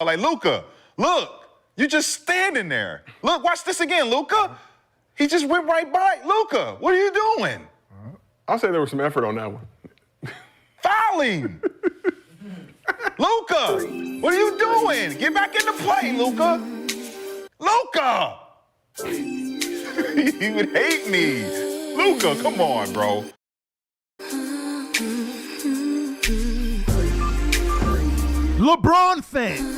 Like, Luka, look, you just standing there. Look, watch this again, Luka. He just went right by. Luka, what are you doing? I'll say there was some effort on that one. Fouling. Luka, what are you doing? Get back into play, Luka. Luka. You would hate me. Luka, come on, bro. LeBron fans,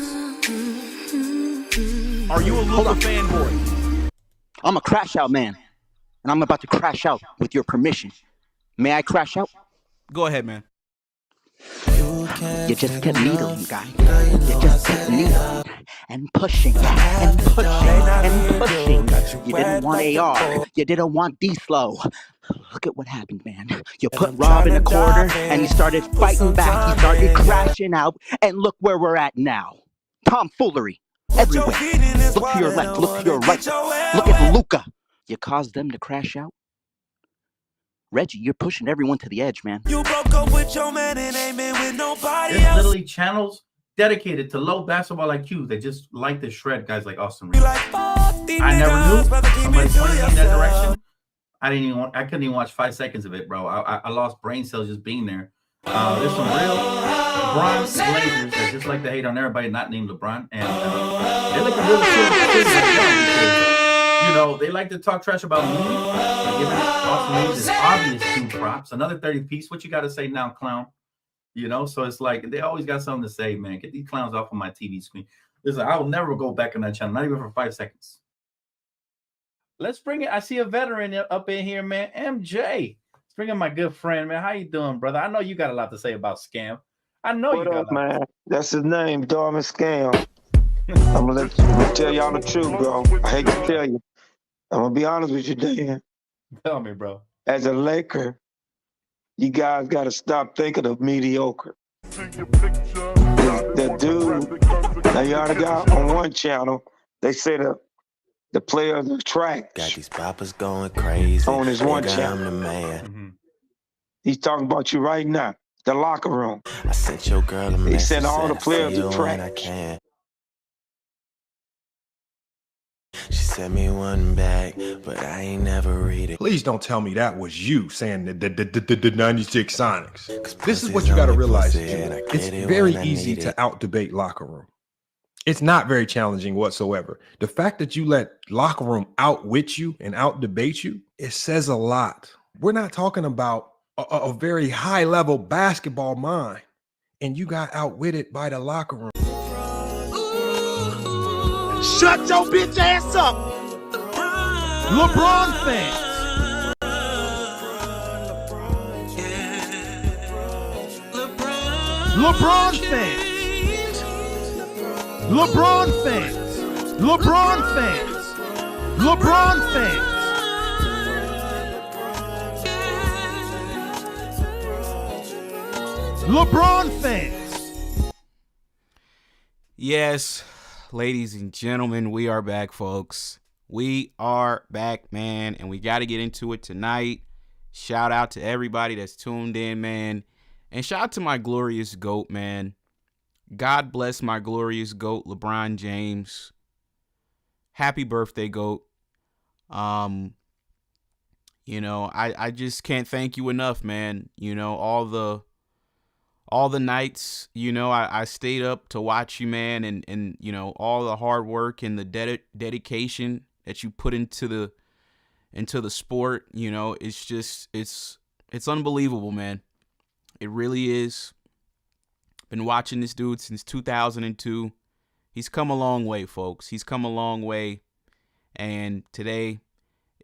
are you a Luka fanboy? I'm a crash out man, and I'm about to crash out with your permission. May I crash out? Go ahead, man. You just kept needling, guy. You just kept needling and pushing and pushing and pushing. You didn't want AR. You didn't want D-Slow. Look at what happened, man. You put Rob in a corner, and he started fighting back. He started crashing out, and look where we're at now. Tomfoolery everywhere. Look to your left. Look to your right. Look at Luka. You caused them to crash out. Reggie, you're pushing everyone to the edge, man. You broke up with your man and ain't been with nobody There's else. literally channels dedicated to low basketball IQ that just like to shred guys like Austin Reeves. I never knew somebody pointed me in that direction. I couldn't even watch 5 seconds of it, bro. I lost brain cells just being there. There's some real LeBron Blazers that just like to hate on everybody not named LeBron, and they like to really because, you know, they like to talk trash about me. But giving Austin Reeves is obvious 2 props, another 30 piece. What you got to say now, clown? You know, so it's like they always got something to say, man. Get these clowns off of my TV screen. Listen, I will never go back on that channel, not even for 5 seconds. Let's bring it. I see a veteran up in here, man. MJ. Let's bring in my good friend, man. How you doing, brother? I know you got a lot to say about Scam. I know What you got up, man? That's his name, Dorman Scam. I'm gonna tell y'all the truth, bro. I hate to tell you. I'm gonna be honest with you, Dan. Tell me, bro. As a Laker, you guys gotta stop thinking of mediocre. The dude, now you already got on one channel, they say the players are trash. Got these poppers going crazy. On his one Nigga, channel. I'm the man. He's talking about you right now. The locker room. I sent your girl a message. He said all the I players see are you when I trash. can. She sent me one back, but I ain't never read it. Please don't tell me that was you saying the 96 Sonics. This is pussy's what you got to only realize, pussy Jimmy. and I It's get it very when I easy need to it. out-debate locker room. It's not very challenging whatsoever. The fact that you let locker room outwit you and out-debate you, it says a lot. We're not talking about a very high-level basketball mind, and you got outwitted by the locker room. Shut your bitch ass up. LeBron fans, LeBron fans, LeBron fans, LeBron fans, LeBron fans. LeBron fans. Yes, ladies and gentlemen, we are back, folks. We are back, man, and we got to get into it tonight. Shout out to everybody that's tuned in, man. And shout out to my glorious GOAT, man. God bless my glorious GOAT, LeBron James. Happy birthday, GOAT. You know, I just can't thank you enough, man. You know, all the nights, you know, I stayed up to watch you, man, and you know, all the hard work and the dedication that you put into the sport, you know, it's just, it's unbelievable, man. It really is. Been watching this dude since 2002. He's come a long way, folks. He's come a long way. And today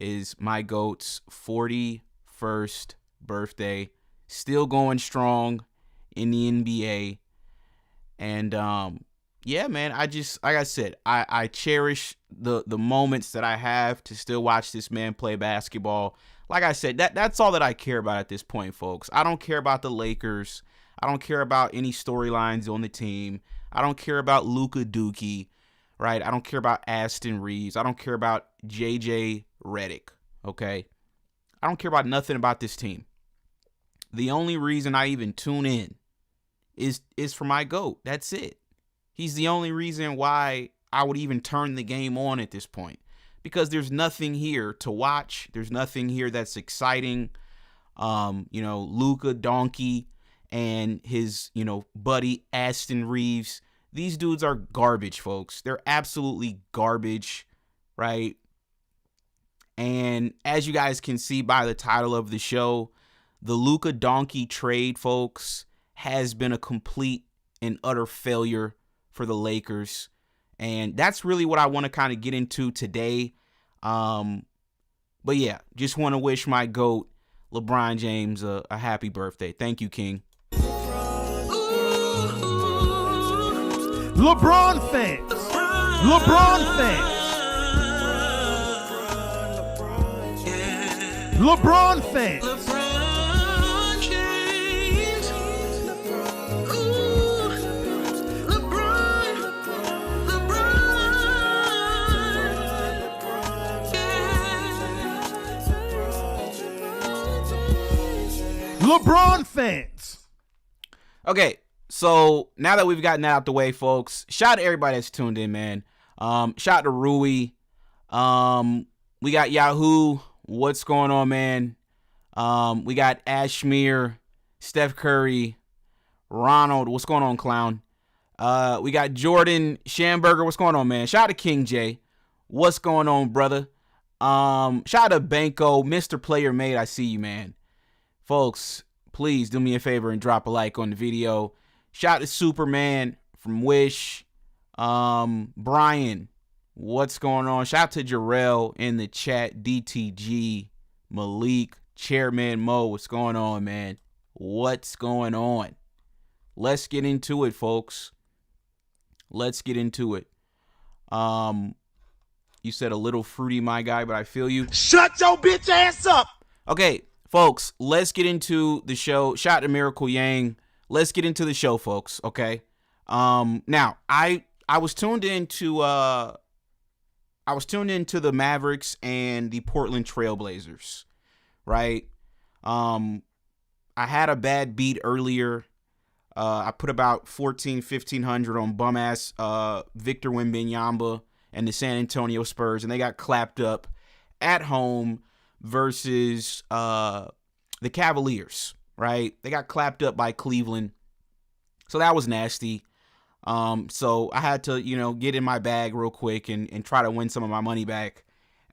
is my GOAT's 41st birthday. Still going strong in the NBA. And yeah, man, I just, like I said, I cherish the moments that I have to still watch this man play basketball. Like I said, that's all that I care about at this point, folks. I don't care about the Lakers. I don't care about any storylines on the team. I don't care about Luka Doncic, right? I don't care about Aston Reeves. I don't care about JJ Redick, okay? I don't care about nothing about this team. The only reason I even tune in is for my GOAT. That's it. He's the only reason why I would even turn the game on at this point, because there's nothing here to watch. There's nothing here that's exciting. Luka Doncic and his, buddy Aston Reeves. These dudes are garbage, folks. They're absolutely garbage, right? And as you guys can see by the title of the show, the Luka Doncic trade, folks, has been a complete and utter failure for the Lakers. And that's really what I want to kind of get into today. But yeah, just want to wish my GOAT, LeBron James, a happy birthday. Thank you, King. LeBron fans. LeBron fans. LeBron fans. LeBron James. Ooh, LeBron. LeBron fans. Okay, so now that we've gotten that out the way, folks, shout out to everybody that's tuned in, man. Shout out to Rui. We got Yahoo. What's going on, man? We got Ashmere, Steph Curry, Ronald. What's going on, clown? We got Jordan Schamberger. What's going on, man? Shout out to King J. What's going on, brother? Shout out to Banco, Mr. Player Made. I see you, man. Folks, please do me a favor and drop a like on the video. Shout out to Superman from Wish. Brian, what's going on? Shout out to Jarrell in the chat. DTG, Malik, Chairman Mo. What's going on, man? What's going on? Let's get into it, folks. Let's get into it. You said a little fruity, my guy, but I feel you. Shut your bitch ass up. Okay, folks, let's get into the show. Shout out to Miracle Yang. Let's get into the show, folks. Okay. Now I was tuned into the Mavericks and the Portland Trailblazers, right? I had a bad beat earlier. I put about 1,500 on bum ass Victor Wembanyama and the San Antonio Spurs, and they got clapped up at home versus the Cavaliers, right? They got clapped up by Cleveland. So that was nasty. So I had to, get in my bag real quick and try to win some of my money back.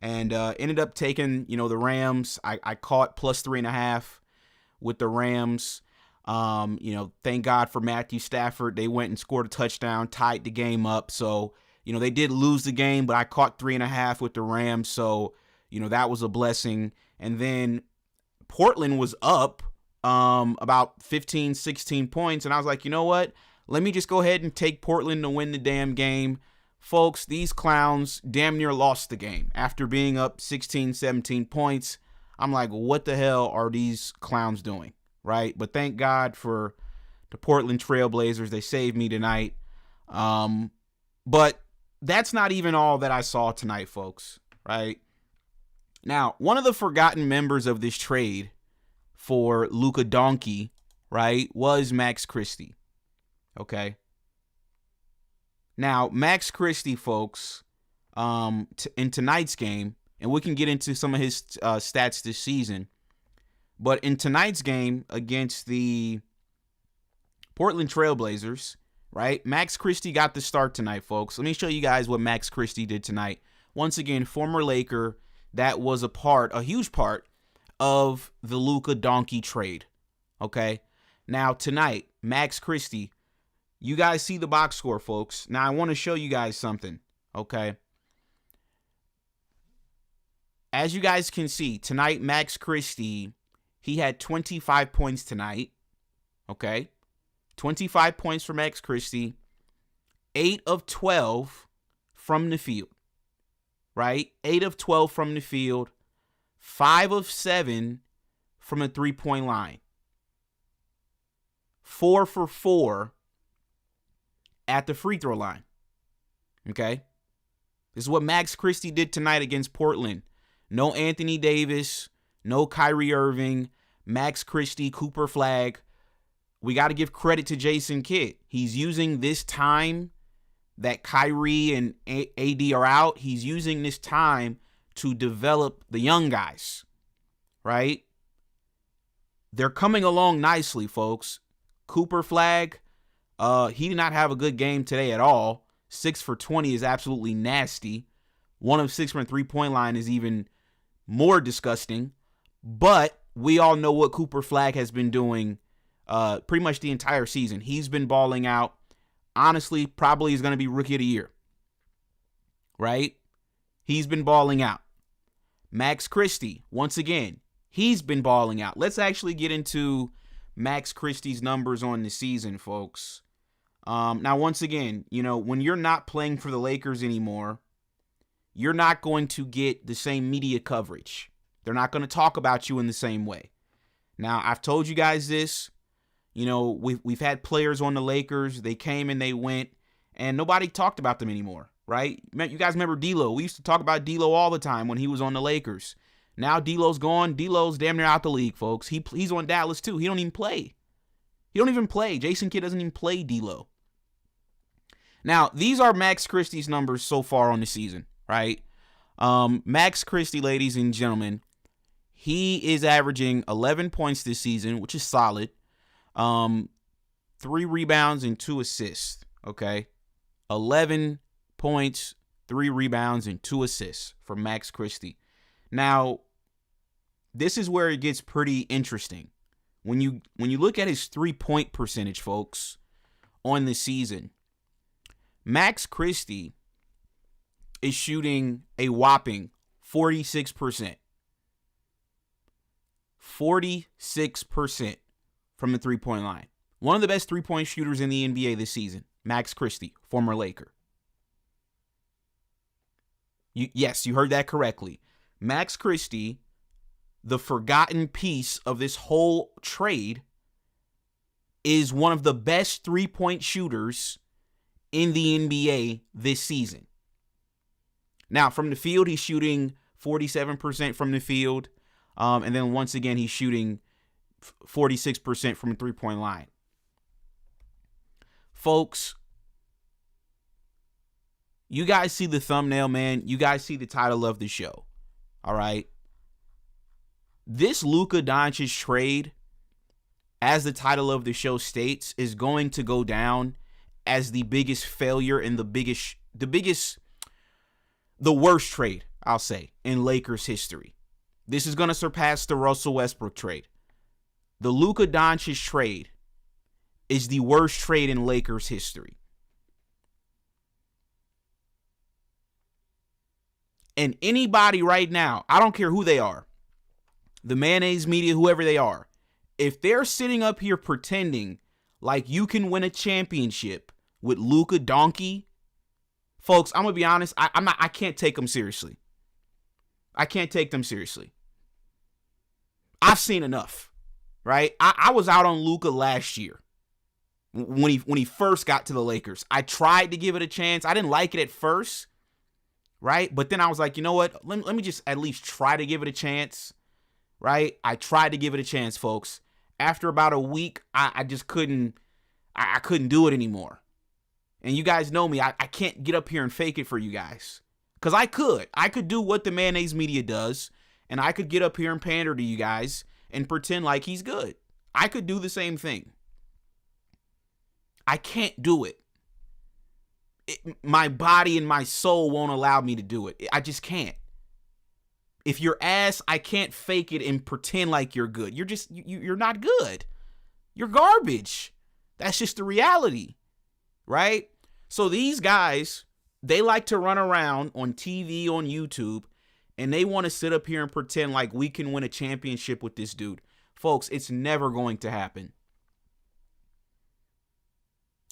And ended up taking, the Rams. I caught plus 3.5 with the Rams. Thank God for Matthew Stafford. They went and scored a touchdown, tied the game up. So, they did lose the game, but I caught 3.5 with the Rams. So, that was a blessing. And then Portland was up about 15, 16 points. And I was like, you know what? Let me just go ahead and take Portland to win the damn game. Folks, these clowns damn near lost the game after being up 16, 17 points. I'm like, what the hell are these clowns doing? Right? But thank God for the Portland Trailblazers. They saved me tonight. But that's not even all that I saw tonight, folks. Right? Now, one of the forgotten members of this trade for Luka Doncic, right, was Max Christie. Okay. Now, Max Christie, folks, in tonight's game, and we can get into some of his stats this season, but in tonight's game against the Portland Trailblazers, right, Max Christie got the start tonight, folks. Let me show you guys what Max Christie did tonight. Once again, former Laker, that was a huge part of the Luka Doncic trade. Okay. Now, tonight, Max Christie, you guys see the box score, folks. Now, I want to show you guys something, okay? As you guys can see, tonight, Max Christie, he had 25 points tonight, okay? 25 points for Max Christie, 8 of 12 from the field, right? 8 of 12 from the field, 5 of 7 from a three-point line, 4 for 4 at the free throw line. Okay? This is what Max Christie did tonight against Portland. No Anthony Davis, no Kyrie Irving, Max Christie, Cooper Flag. We got to give credit to Jason Kidd. He's using this time that Kyrie and AD are out, he's using this time to develop the young guys, right? They're coming along nicely, folks. Cooper Flag, he did not have a good game today at all. 6 for 20 is absolutely nasty. 1 of 6 from the three-point line is even more disgusting. But we all know what Cooper Flag has been doing pretty much the entire season. He's been balling out. Honestly, probably is going to be Rookie of the Year, right? He's been balling out. Max Christie, once again, he's been balling out. Let's actually get into Max Christie's numbers on the season, folks. Now, once again, when you're not playing for the Lakers anymore, you're not going to get the same media coverage. They're not going to talk about you in the same way. Now, I've told you guys this. We've had players on the Lakers. They came and they went, and nobody talked about them anymore, right? You guys remember D'Lo? We used to talk about D'Lo all the time when he was on the Lakers. Now D'Lo's gone. D'Lo's damn near out the league, folks. He's on Dallas too. He don't even play. Jason Kidd doesn't even play D'Lo. Now, these are Max Christie's numbers so far on the season, right? Max Christie, ladies and gentlemen, he is averaging 11 points this season, which is solid. 3 rebounds and 2 assists, okay? 11 points, 3 rebounds, and 2 assists for Max Christie. Now, this is where it gets pretty interesting. When you look at his 3-point percentage, folks, on the season, Max Christie is shooting a whopping 46%. 46% from the three-point line. One of the best three-point shooters in the NBA this season, Max Christie, former Laker. Yes, you heard that correctly. Max Christie, the forgotten piece of this whole trade, is one of the best three-point shooters in the NBA this season. Now, from the field, he's shooting 47% from the field. And then once again, he's shooting 46% from the three-point line. Folks, you guys see the thumbnail, man. You guys see the title of the show. All right. This Luka Doncic trade, as the title of the show states, is going to go down as the biggest failure and the worst trade, I'll say, in Lakers history. This is going to surpass the Russell Westbrook trade. The Luka Doncic trade is the worst trade in Lakers history. And anybody right now, I don't care who they are, the mayonnaise media, whoever they are, if they're sitting up here pretending like you can win a championship with Luka Doncic, folks, I'm gonna be honest, I can't take them seriously. I can't take them seriously. I've seen enough, right? I was out on Luka last year when he first got to the Lakers. I tried to give it a chance. I didn't like it at first, right? But then I was like, you know what? Let me just at least try to give it a chance, right? I tried to give it a chance, folks. After about a week, I just couldn't. I couldn't do it anymore. And you guys know me. I can't get up here and fake it for you guys. Because I could do what the mayonnaise media does, and I could get up here and pander to you guys and pretend like he's good. I could do the same thing. I can't do it. My body and my soul won't allow me to do it. I just can't. If you're ass, I can't fake it and pretend like you're good. You're not good. You're garbage. That's just the reality, right? So these guys, they like to run around on TV, on YouTube, and they want to sit up here and pretend like we can win a championship with this dude. Folks, it's never going to happen.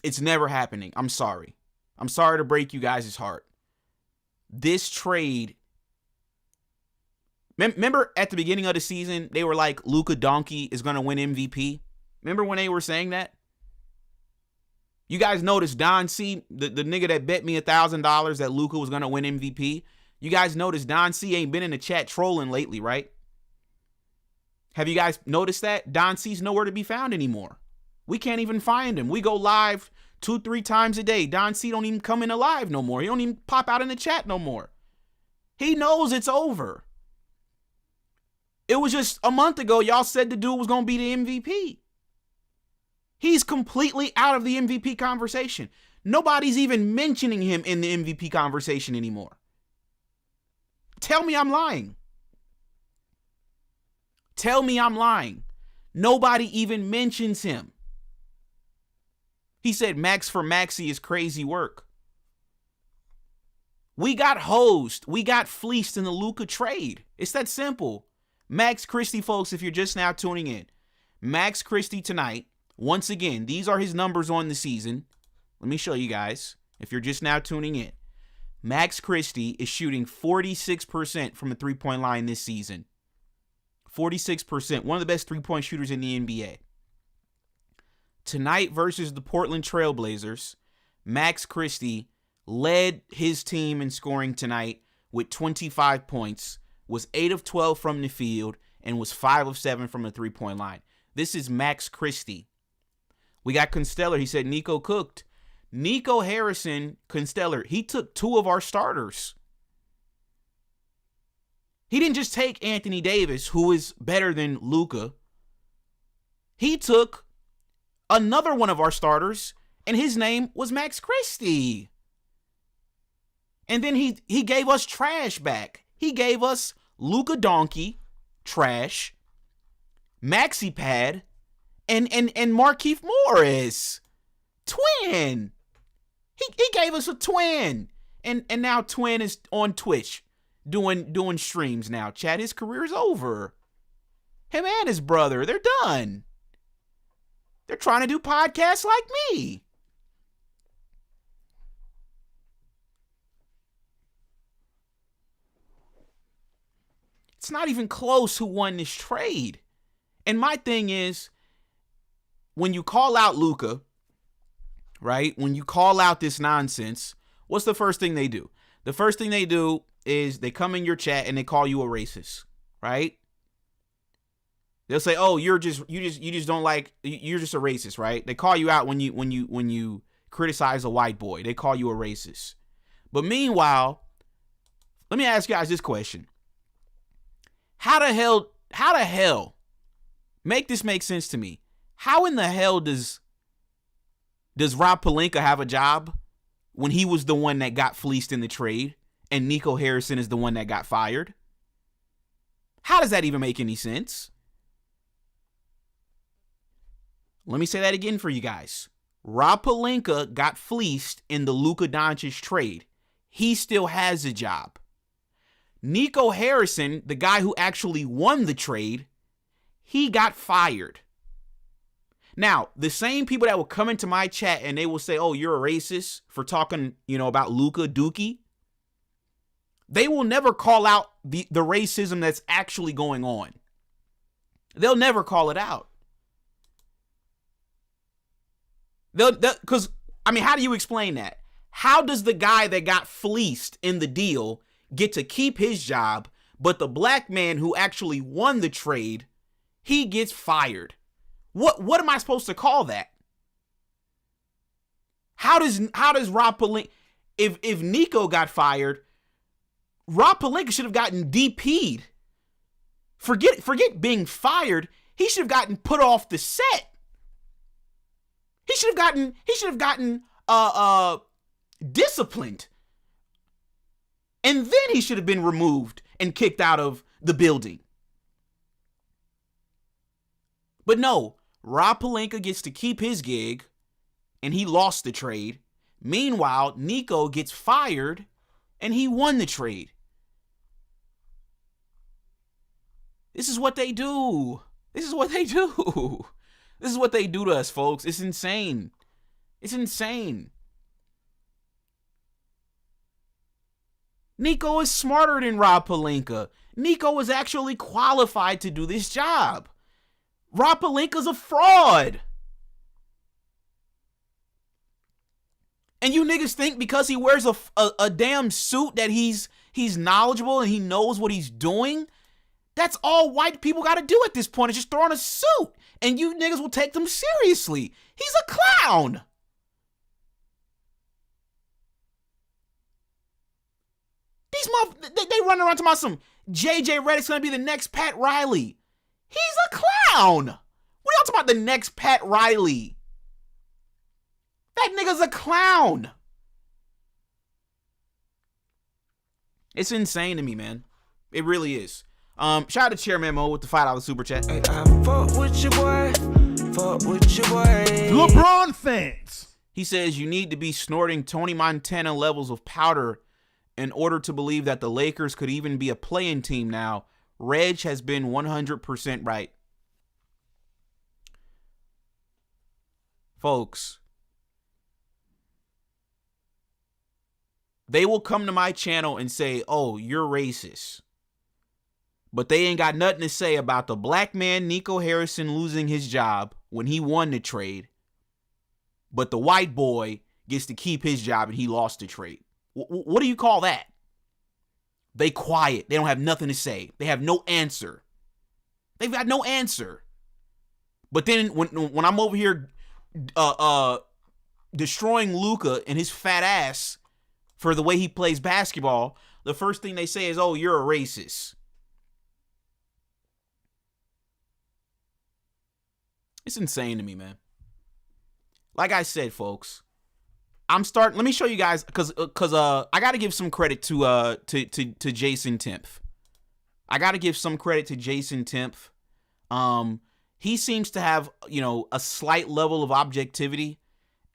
It's never happening. I'm sorry. I'm sorry to break you guys' heart. This trade, remember at the beginning of the season, they were like, Luka Doncic is going to win MVP? Remember when they were saying that? You guys noticed Don C, the nigga that bet me $1,000 that Luka was going to win MVP? You guys noticed Don C ain't been in the chat trolling lately, right? Have you guys noticed that? Don C's nowhere to be found anymore. We can't even find him. We go live 2-3 times a day. Don C don't even come in alive no more. He don't even pop out in the chat no more. He knows it's over. It was just a month ago y'all said the dude was going to be the MVP. He's completely out of the MVP conversation. Nobody's even mentioning him in the MVP conversation anymore. Tell me I'm lying. Tell me I'm lying. Nobody even mentions him. He said Max for Maxi is crazy work. We got hosed. We got fleeced in the Luka trade. It's that simple. Max Christie, folks, if you're just now tuning in. Max Christie tonight, once again, these are his numbers on the season. Let me show you guys, if you're just now tuning in. Max Christie is shooting 46% from the three-point line this season. 46%, one of the best three-point shooters in the NBA. Tonight versus the Portland Trailblazers, Max Christie led his team in scoring tonight with 25 points, was 8 of 12 from the field, and was 5 of 7 from the three-point line. This is Max Christie. We got Consteller. He said Nico cooked. Nico Harrison, Consteller, he took 2 of our starters. He didn't just take Anthony Davis, who is better than Luka. He took another one of our starters, and his name was Max Christie. And then he gave us trash back. He gave us Luka Doncic, trash, Maxi Pad, and Markieff Morris, twin. He gave us a twin. And now Twin is on Twitch doing streams now. Chat, his career's over. Him and his brother, they're done. They're trying to do podcasts like me. It's not even close who won this trade. And my thing is, when you call out Luka, right? When you call out this nonsense, what's the first thing they do? The first thing they do is they come in your chat and they call you a racist, right? They'll say, "Oh, you just don't like, you're just a racist," right? They call you out when you criticize a white boy. They call you a racist. But meanwhile, let me ask you guys this question. How the hell make this make sense to me? How in the hell does Rob Pelinka have a job when he was the one that got fleeced in the trade and Nico Harrison is the one that got fired? How does that even make any sense? Let me say that again for you guys. Rob Pelinka got fleeced in the Luka Doncic trade. He still has a job. Nico Harrison, the guy who actually won the trade, he got fired. Now, the same people that will come into my chat and they will say, "Oh, you're a racist for talking, about Luka Dookie," they will never call out the racism that's actually going on. They'll never call it out. Because, how do you explain that? How does the guy that got fleeced in the deal get to keep his job, but the black man who actually won the trade, he gets fired? What am I supposed to call that? How does Rob Pelinka, if Nico got fired, Rob Pelinka should have gotten DP'd. Forget being fired. He should have gotten put off the set. He should have gotten disciplined. And then he should have been removed and kicked out of the building. But no, Rob Pelinka gets to keep his gig, and he lost the trade. Meanwhile, Nico gets fired, and he won the trade. This is what they do. This is what they do. This is what they do to us, folks. It's insane. It's insane. Nico is smarter than Rob Pelinka. Nico is actually qualified to do this job. Rob Pelinka's a fraud. And you niggas think because he wears a damn suit that he's knowledgeable and he knows what he's doing? That's all white people got to do at this point is just throw on a suit. And you niggas will take them seriously. He's a clown. They run around talking about some JJ Redick's gonna be the next Pat Riley. He's a clown. What are y'all talking about? The next Pat Riley? That nigga's a clown. It's insane to me, man. It really is. Shout out to Chairman Mo with the $5 super chat. I fuck with your boy. Fuck with your boy. LeBron fans. He says you need to be snorting Tony Montana levels of powder in order to believe that the Lakers could even be a play-in team now. Reg has been 100% right. Folks, they will come to my channel and say, oh, you're racist. But they ain't got nothing to say about the black man Nico Harrison losing his job when he won the trade. But the white boy gets to keep his job and he lost the trade. What do you call that? They quiet. They don't have nothing to say. They have no answer. They've got no answer. But then when I'm over here destroying Luka and his fat ass for the way he plays basketball, the first thing they say is, oh, you're a racist. It's insane to me, man. Like I said, folks, let me show you guys, because I got to give some credit to Jason Timpf. I got to give some credit to Jason Timpf. He seems to have, a slight level of objectivity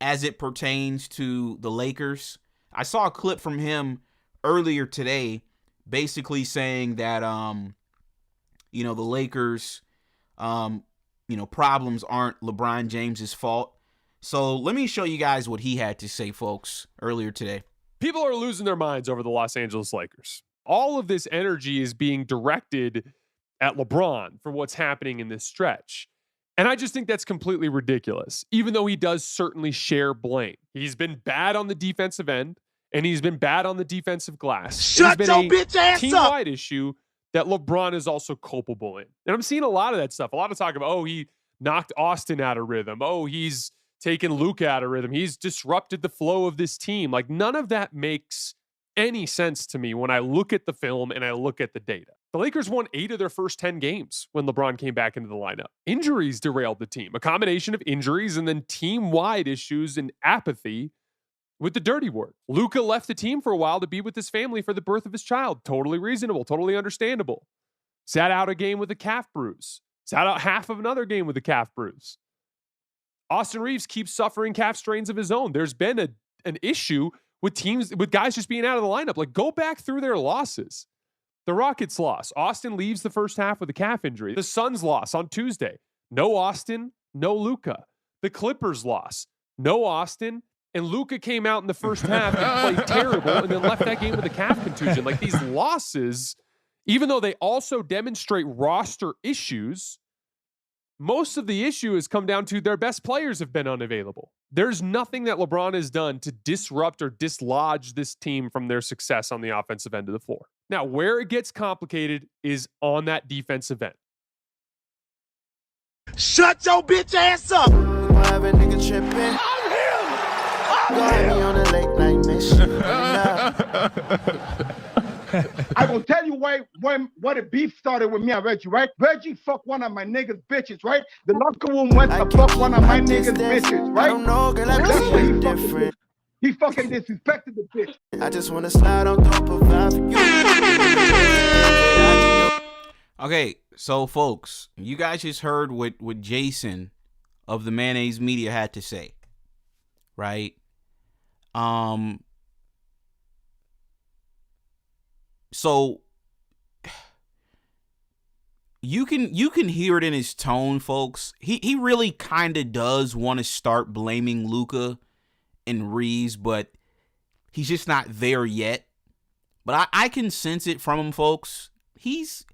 as it pertains to the Lakers. I saw a clip from him earlier today basically saying that, the Lakers, problems aren't LeBron James's fault. So let me show you guys what he had to say, folks, earlier today. People are losing their minds over the Los Angeles Lakers. All of this energy is being directed at LeBron for what's happening in this stretch. And I just think that's completely ridiculous, even though he does certainly share blame. He's been bad on the defensive end, and he's been bad on the defensive glass. Shut your bitch ass up! Team-wide issue that LeBron is also culpable in. And I'm seeing a lot of that stuff. A lot of talk about, he knocked Austin out of rhythm. He's taken Luka out of rhythm. He's disrupted the flow of this team. Like, none of that makes any sense to me when I look at the film and I look at the data. The Lakers won 8 of their first 10 games when LeBron came back into the lineup. Injuries derailed the team. A combination of injuries and then team-wide issues and apathy with the dirty word. Luka left the team for a while to be with his family for the birth of his child. Totally reasonable, totally understandable. Sat out a game with a calf bruise. Sat out half of another game with a calf bruise. Austin Reeves keeps suffering calf strains of his own. There's been an issue with teams, with guys just being out of the lineup. Like, go back through their losses. The Rockets loss. Austin leaves the first half with a calf injury. The Suns loss on Tuesday. No Austin, no Luka. The Clippers loss. No Austin, and Luka came out in the first half and played terrible and then left that game with a calf contusion. Like, these losses, even though they also demonstrate roster issues, most of the issue has come down to their best players have been unavailable. There's nothing that LeBron has done to disrupt or dislodge this team from their success on the offensive end of the floor. Now, where it gets complicated is on that defensive end. Shut your bitch ass up! Have a nigga tripping. I'm him! On a late night mission. I gonna tell you why the beef started with me and Reggie, right? Reggie fucked one of my niggas' bitches, right? The locker room went to fuck one of my niggas' bitches, right? I don't know, girl, I That's what really different. He fucking disrespected the bitch. I just wanna slide on top of you. Okay, so folks, you guys just heard what Jason of the Mayonnaise Media had to say, right? So you can hear it in his tone, folks. He really kind of does want to start blaming Luka and Reeves, but he's just not there yet. But I can sense it from him, folks. He's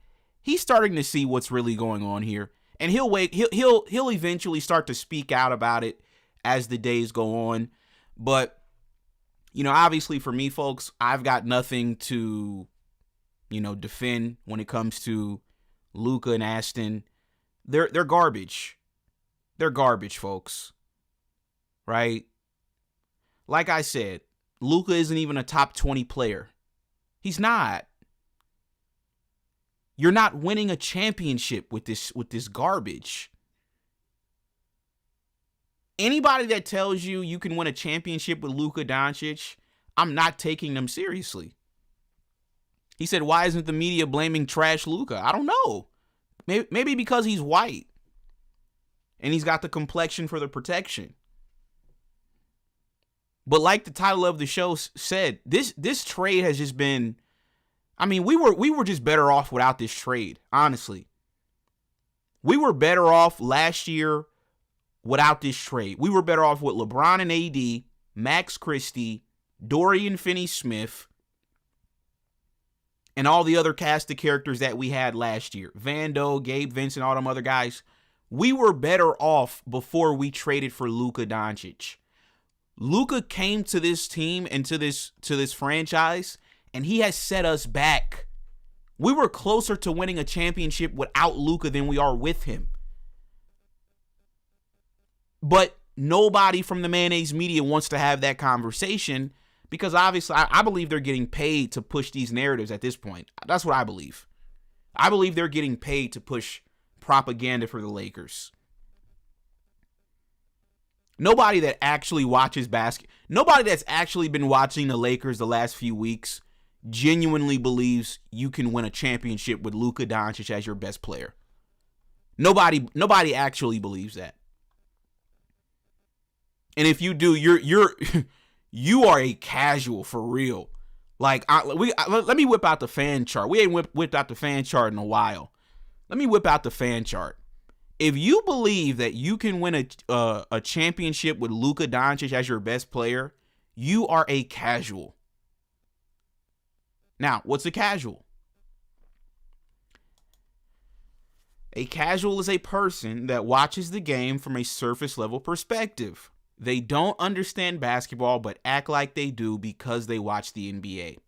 starting to see what's really going on here, and he'll eventually start to speak out about it as the days go on. But obviously for me, folks, I've got nothing to defend when it comes to Luka and Aston. They're garbage. They're garbage, folks. Right? Like I said, Luka isn't even a top 20 player. He's not. You're not winning a championship with this garbage. Anybody that tells you you can win a championship with Luka Doncic, I'm not taking them seriously. He said, why isn't the media blaming trash Luka? I don't know. Maybe because he's white and he's got the complexion for the protection. But like the title of the show said, this trade has just been, I mean, we were just better off without this trade, honestly. We were better off last year without this trade. We were better off with LeBron and AD, Max Christie, Dorian Finney-Smith, and all the other cast of characters that we had last year. Vando, Gabe Vincent, all them other guys. We were better off before we traded for Luka Doncic. Luka came to this team and to this franchise, and he has set us back. We were closer to winning a championship without Luka than we are with him. But nobody from the mayonnaise media wants to have that conversation because obviously I believe they're getting paid to push these narratives at this point. That's what I believe. I believe they're getting paid to push propaganda for the Lakers. Nobody that actually watches nobody that's actually been watching the Lakers the last few weeks genuinely believes you can win a championship with Luka Doncic as your best player. Nobody actually believes that. And if you do, you are a casual for real. Like let me whip out the fan chart. We ain't whipped out the fan chart in a while. Let me whip out the fan chart. If you believe that you can win a championship with Luka Doncic as your best player, you are a casual. Now, what's a casual? A casual is a person that watches the game from a surface level perspective. They don't understand basketball but act like they do because they watch the NBA.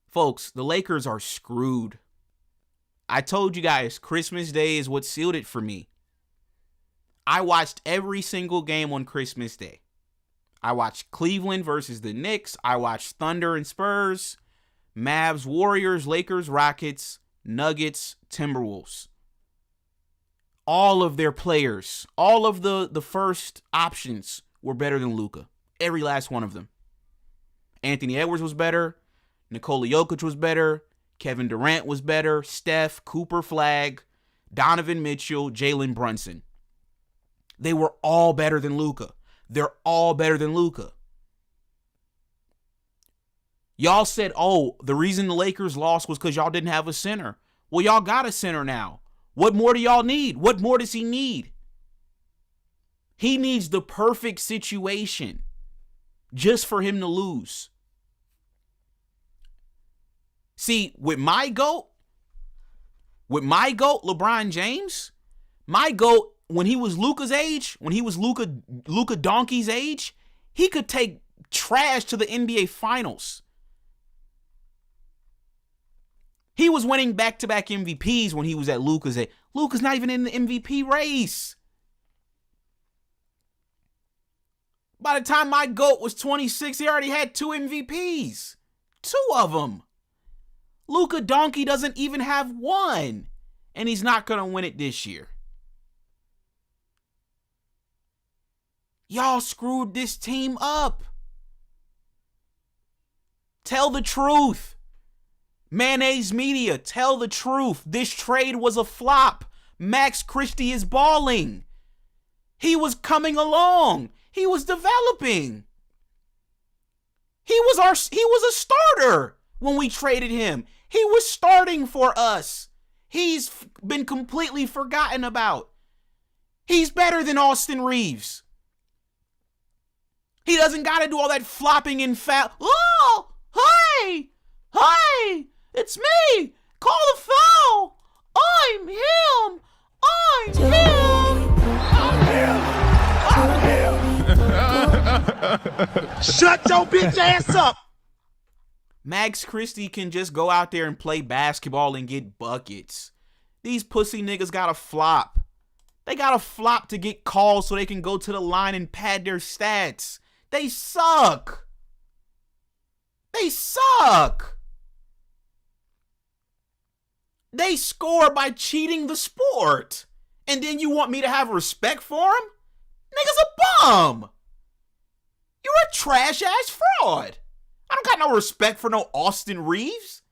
Folks, the Lakers are screwed. I told you guys, Christmas Day is what sealed it for me. I watched every single game on Christmas Day. I watched Cleveland versus the Knicks. I watched Thunder and Spurs, Mavs, Warriors, Lakers, Rockets, Nuggets, Timberwolves. All of their players, all of the first options were better than Luka. Every last one of them. Anthony Edwards was better. Nikola Jokic was better. Kevin Durant was better. Steph, Cooper Flag, Donovan Mitchell, Jalen Brunson. They were all better than Luka. They're all better than Luka. Y'all said, oh, the reason the Lakers lost was because y'all didn't have a center. Well, y'all got a center now. What more do y'all need? What more does he need? He needs the perfect situation just for him to lose. See, with my GOAT, LeBron James, my GOAT, when he was Luka's age, when he was Luka Donkey's age, he could take trash to the NBA Finals. He was winning back-to-back MVPs when he was at Luka's age. Luka's not even in the MVP race. By the time my GOAT was 26, he already had 2 MVPs. 2 of them. Luka Donkey doesn't even have 1. And he's not going to win it this year. Y'all screwed this team up. Tell the truth. Mayonnaise media, tell the truth. This trade was a flop. Max Christie is balling. He was coming along. He was developing. He was a starter when we traded him. He was starting for us. He's been completely forgotten about. He's better than Austin Reeves. He doesn't got to do all that flopping and foul. Oh, hey, it's me. Call the foul. I'm him. Shut your bitch ass up. Max Christie can just go out there and play basketball and get buckets. These pussy niggas gotta flop. They gotta flop to get calls so they can go to the line and pad their stats. They suck. They suck. They score by cheating the sport. And then you want me to have respect for him? Nigga's a bum. You're a trash-ass fraud. I don't got no respect for no Austin Reeves.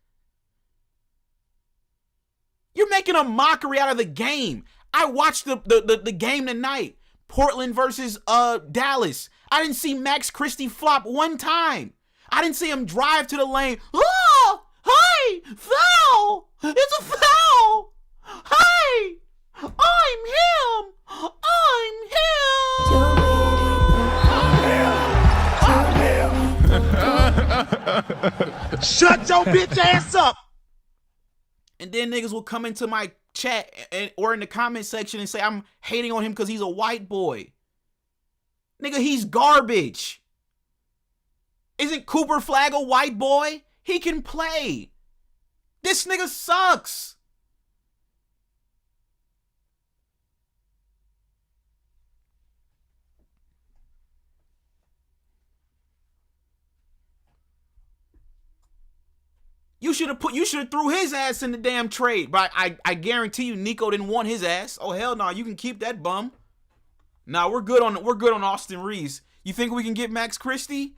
You're making a mockery out of the game. I watched the game tonight. Portland versus Dallas. I didn't see Max Christie flop one time. I didn't see him drive to the lane. Oh, hey, foul. It's a foul. Hey, I'm him. Shut your bitch ass up. And then niggas will come into my chat or in the comment section and say I'm hating on him because he's a white boy. Nigga, he's garbage. Isn't Cooper Flag a white boy? He can play. This nigga sucks. You should have threw his ass in the damn trade. But I guarantee you Nico didn't want his ass. Oh hell no, you can keep that bum. Nah, we're good on Austin Reeves. You think we can get Max Christie?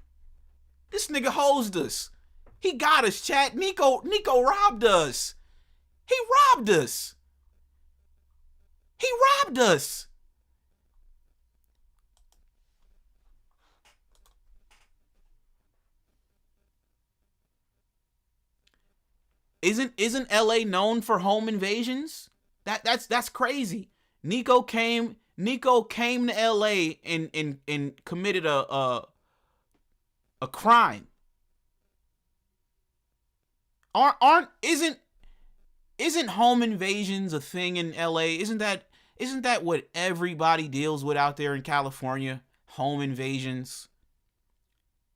This nigga hosed us. He got us, chat. Nico robbed us. He robbed us. He robbed us. Isn't LA known for home invasions? That's crazy. Nico came to LA and committed a crime. Isn't home invasions a thing in LA? Isn't that what everybody deals with out there in California? Home invasions,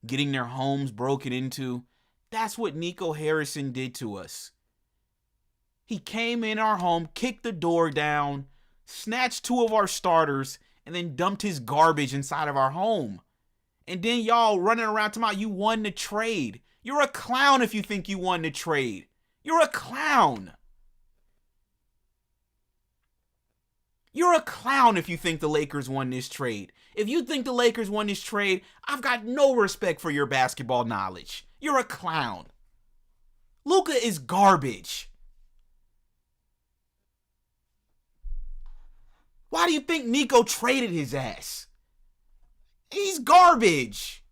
getting their homes broken into. That's what Nico Harrison did to us. He came in our home, kicked the door down, snatched 2 of our starters, and then dumped his garbage inside of our home. And then y'all running around talking about you won the trade. You're a clown if you think you won the trade. You're a clown. You're a clown if you think the Lakers won this trade. If you think the Lakers won this trade, I've got no respect for your basketball knowledge. You're a clown. Luka is garbage. Why do you think Nico traded his ass? He's garbage.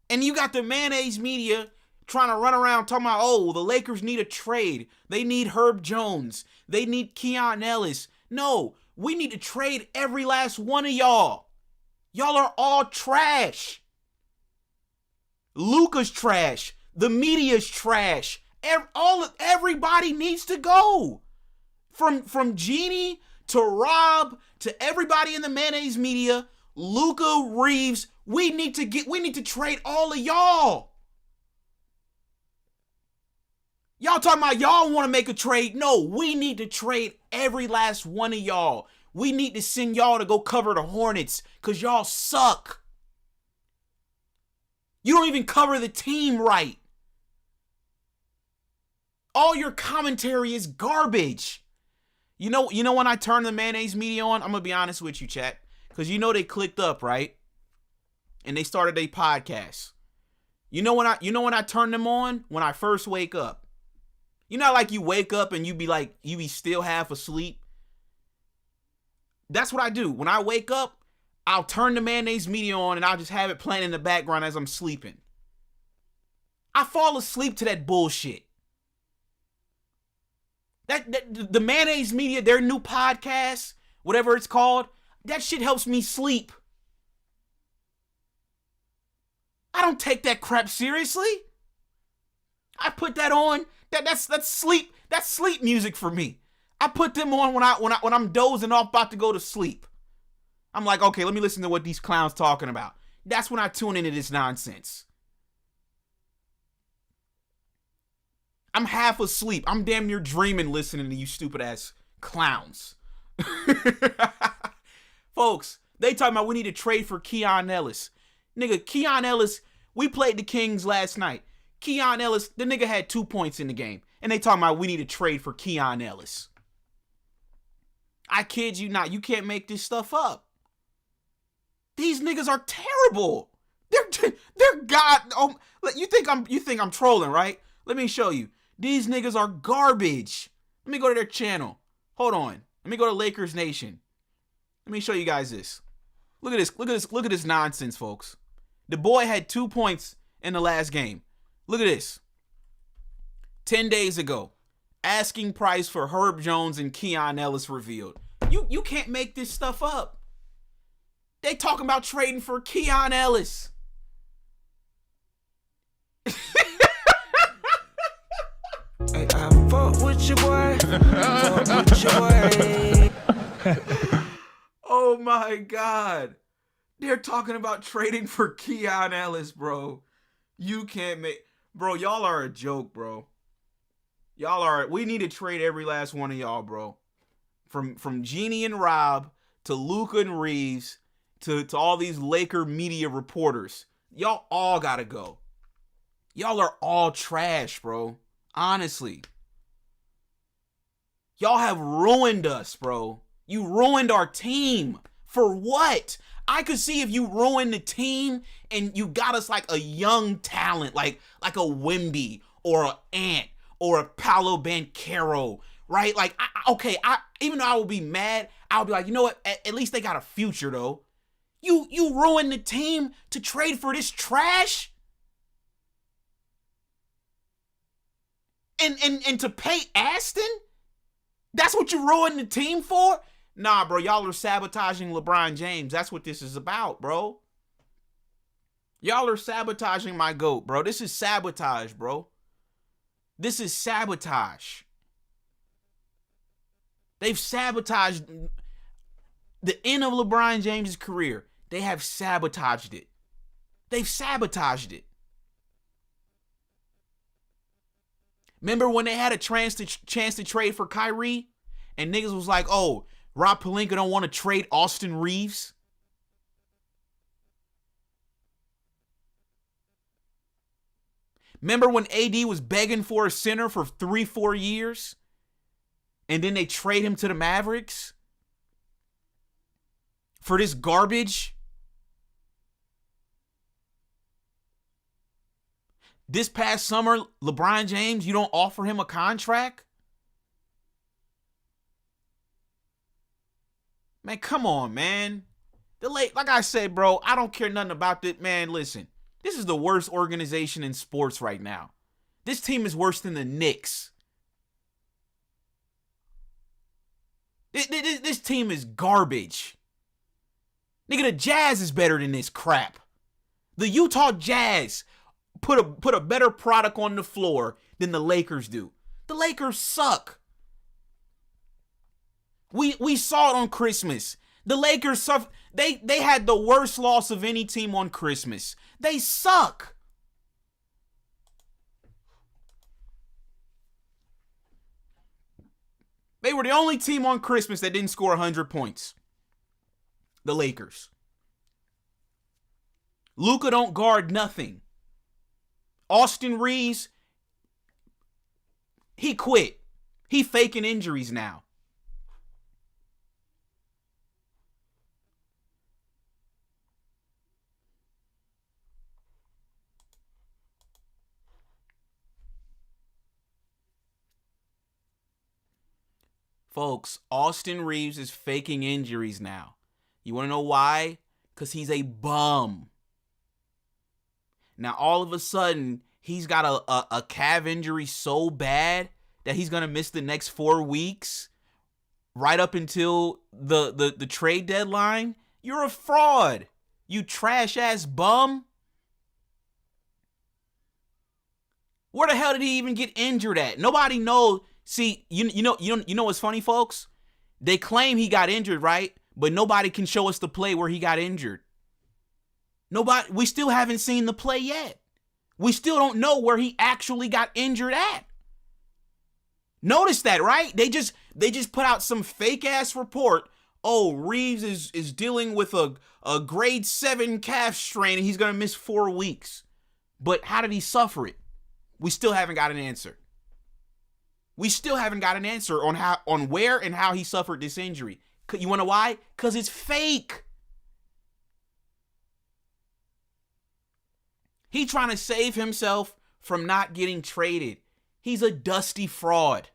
And you got the mayonnaise media trying to run around talking about, oh, the Lakers need a trade. They need Herb Jones. They need Keon Ellis. No, we need to trade every last one of y'all. Y'all are all trash. Luka's trash. The media's trash. Everybody needs to go. From Jeannie to Rob to everybody in the mayonnaise media, Luka, Reeves, we need to trade all of y'all. Y'all talking about y'all want to make a trade? No, we need to trade every last one of y'all. We need to send y'all to go cover the Hornets because y'all suck. You don't even cover the team right. All your commentary is garbage. You know when I turn the mayonnaise media on, I'm going to be honest with you, chat. Because you know they clicked up, right? And they started their podcast. You know when I turn them on? When I first wake up. You know, like you wake up and you be still half asleep. That's what I do. When I wake up, I'll turn the mayonnaise media on and I'll just have it playing in the background as I'm sleeping. I fall asleep to that bullshit. The mayonnaise media, their new podcast, whatever it's called, that shit helps me sleep. I don't take that crap seriously. I put that on. That's sleep. That's sleep music for me. I put them on when I'm dozing off about to go to sleep. I'm like, okay, let me listen to what these clowns talking about. That's when I tune into this nonsense. I'm half asleep. I'm damn near dreaming listening to you stupid ass clowns. Folks, they talking about we need to trade for Keon Ellis. Nigga, Keon Ellis, We played the Kings last night. Keon Ellis, the nigga had 2 points in the game. And they talking about we need to trade for Keon Ellis. I kid you not. You can't make this stuff up. These niggas are terrible. They're god. Oh, you think I'm trolling, right? Let me show you. These niggas are garbage. Let me go to their channel. Hold on. Let me go to Lakers Nation. Let me show you guys this. Look at this. Look at this nonsense, folks. The boy had 2 points in the last game. Look at this. 10 days ago, asking price for Herb Jones and Keon Ellis revealed. You can't make this stuff up. They talking about trading for Keon Ellis. Hey, I fuck with your boy. Fuck with your boy. Oh my God. They're talking about trading for Keon Ellis, bro. You can't make... Bro, y'all are a joke, bro. Y'all are... We need to trade every last one of y'all, bro. From Jeannie and Rob to Luka and Reeves to all these Laker media reporters. Y'all all gotta go. Y'all are all trash, bro. Honestly. Y'all have ruined us, bro. You ruined our team. For what? I could see if you ruined the team and you got us like a young talent, like a Wemby or an Ant or a Paolo Banchero, right? Like, even though I would be mad, I would be like, you know what? At least they got a future, though. You ruined the team to trade for this trash? And to pay Aston? That's what you ruined the team for? Nah, bro, y'all are sabotaging LeBron James. That's what this is about, bro. Y'all are sabotaging my GOAT, bro. This is sabotage, bro. This is sabotage. They've sabotaged the end of LeBron James' career. They have sabotaged it. They've sabotaged it. Remember when they had a chance to trade for Kyrie? And niggas was like, oh, Rob Pelinka don't want to trade Austin Reeves? Remember when AD was begging for a center for 3-4 years? And then they trade him to the Mavericks? For this garbage? This past summer, LeBron James, you don't offer him a contract? Man, come on, man. Like I said, bro, I don't care nothing about this. Man, listen. This is the worst organization in sports right now. This team is worse than the Knicks. This team is garbage. Nigga, the Jazz is better than this crap. The Utah Jazz put a better product on the floor than the Lakers do. The Lakers suck. We saw it on Christmas. The Lakers suffered. They had the worst loss of any team on Christmas. They suck. They were the only team on Christmas that didn't score 100 points. The Lakers. Luka don't guard nothing. Austin Reeves, he quit. He faking injuries now. Folks, Austin Reeves is faking injuries now. You want to know why? Because he's a bum. Now, all of a sudden, he's got a calf injury so bad that he's going to miss the next 4 weeks right up until the trade deadline. You're a fraud. You trash-ass bum. Where the hell did he even get injured at? Nobody knows. See, you know what's funny, folks? They claim he got injured, right? But nobody can show us the play where he got injured. We still haven't seen the play yet. We still don't know where he actually got injured at. Notice that, right? They just put out some fake ass report. Oh, Reeves is dealing with a grade 7 calf strain and he's gonna miss 4 weeks. But how did he suffer it? We still haven't got an answer. We still haven't got an answer on where and how he suffered this injury. You want to know why? Because it's fake. He trying to save himself from not getting traded. He's a dusty fraud.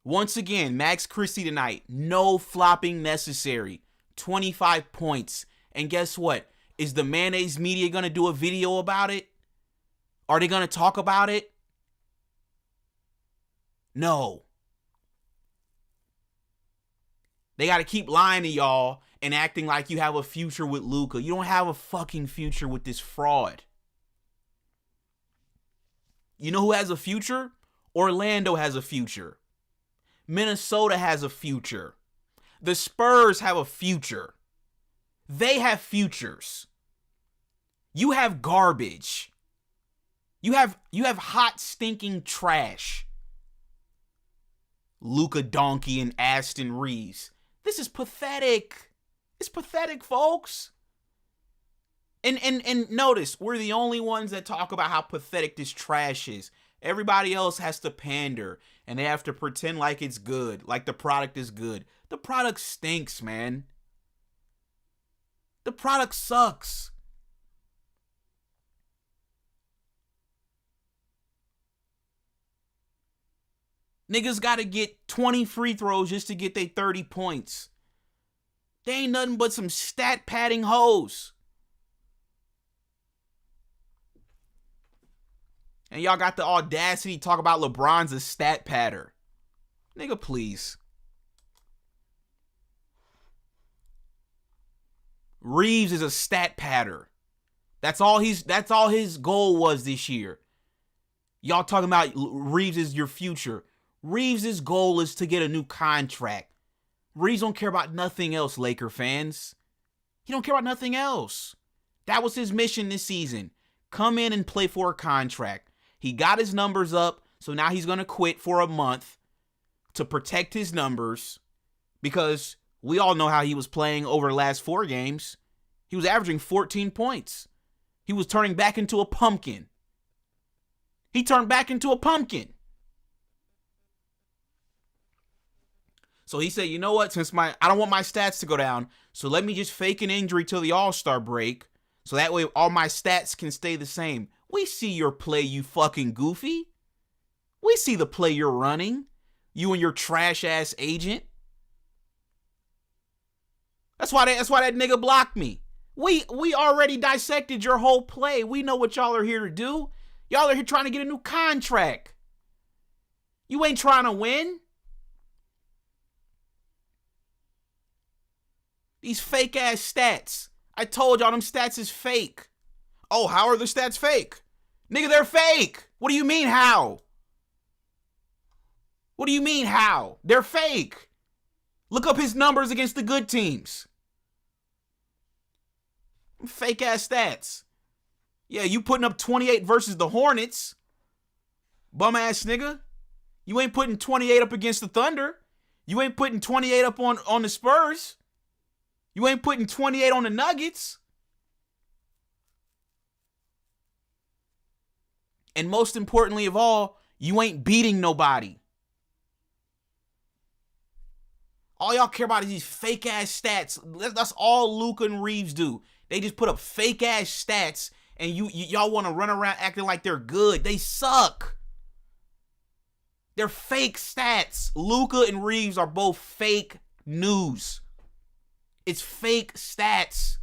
Once again, Max Christie tonight, no flopping necessary. 25 points. And guess what? Is the Mayonnaise media going to do a video about it? Are they going to talk about it? No. They got to keep lying to y'all and acting like you have a future with Luka. You don't have a fucking future with this fraud. You know who has a future? Orlando has a future. Minnesota has a future. The Spurs have a future. They have futures. You have garbage. You have hot, stinking trash. Luka Doncic and Aston Reeves. This is pathetic. It's pathetic, folks. And notice, we're the only ones that talk about how pathetic this trash is. Everybody else has to pander, and they have to pretend like it's good, like the product is good. The product stinks, man. The product sucks. Niggas got to get 20 free throws just to get their 30 points. They ain't nothing but some stat padding hoes. And y'all got the audacity to talk about LeBron's a stat padder. Nigga, please. Reeves is a stat padder. That's all his goal was this year. Y'all talking about Reeves is your future. Reeves' goal is to get a new contract. Reeves don't care about nothing else, Laker fans. He don't care about nothing else. That was his mission this season. Come in and play for a contract. He got his numbers up, so now he's going to quit for a month to protect his numbers because we all know how he was playing over the last 4 games. He was averaging 14 points. He was turning back into a pumpkin. He turned back into a pumpkin. So he said, you know what, since I don't want my stats to go down, so let me just fake an injury till the All-Star break, so that way all my stats can stay the same. We see your play, you fucking goofy. We see the play you're running. You and your trash-ass agent. That's why that nigga blocked me. We already dissected your whole play. We know what y'all are here to do. Y'all are here trying to get a new contract. You ain't trying to win. These fake-ass stats. I told y'all them stats is fake. Oh, how are the stats fake? Nigga, they're fake. What do you mean, how? What do you mean, how? They're fake. Look up his numbers against the good teams. Fake-ass stats. Yeah, you putting up 28 versus the Hornets. Bum-ass nigga. You ain't putting 28 up against the Thunder. You ain't putting 28 up on the Spurs. You ain't putting 28 on the Nuggets. And most importantly of all, you ain't beating nobody. All y'all care about is these fake-ass stats. That's all Luka and Reeves do. They just put up fake-ass stats, and y'all want to run around acting like they're good. They suck. They're fake stats. Luka and Reeves are both fake news. It's fake stats.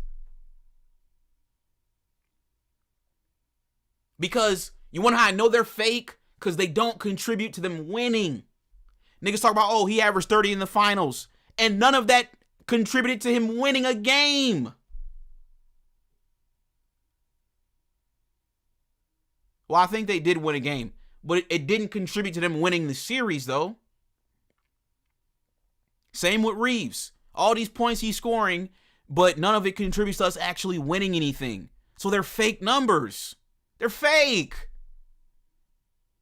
Because you want to know how I know they're fake? Because they don't contribute to them winning. Niggas talk about, oh, he averaged 30 in the finals. And none of that contributed to him winning a game. Well, I think they did win a game. But it didn't contribute to them winning the series, though. Same with Reeves. All these points he's scoring, but none of it contributes to us actually winning anything. So they're fake numbers. They're fake.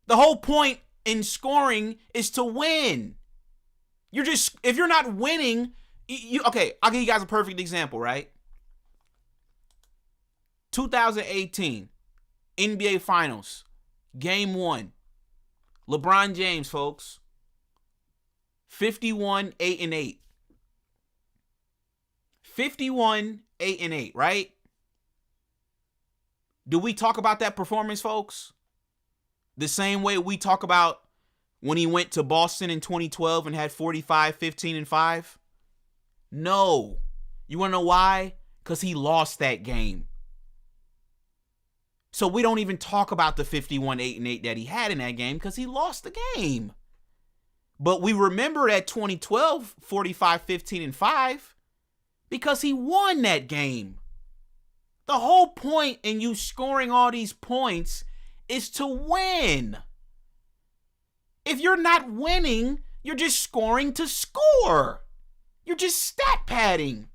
The whole point in scoring is to win. If you're not winning, okay, I'll give you guys a perfect example, right? 2018 NBA Finals, Game 1. LeBron James, folks. 51-8-8. 51-8-8, right? Do we talk about that performance, folks? The same way we talk about when he went to Boston in 2012 and had 45, 15, and 5? No. You want to know why? Because he lost that game. So we don't even talk about the 51-8-8 that he had in that game because he lost the game. But we remember that 2012 45, 15, and 5 because he won that game. The whole point in you scoring all these points is to win. If you're not winning, you're just scoring to score. You're just stat padding.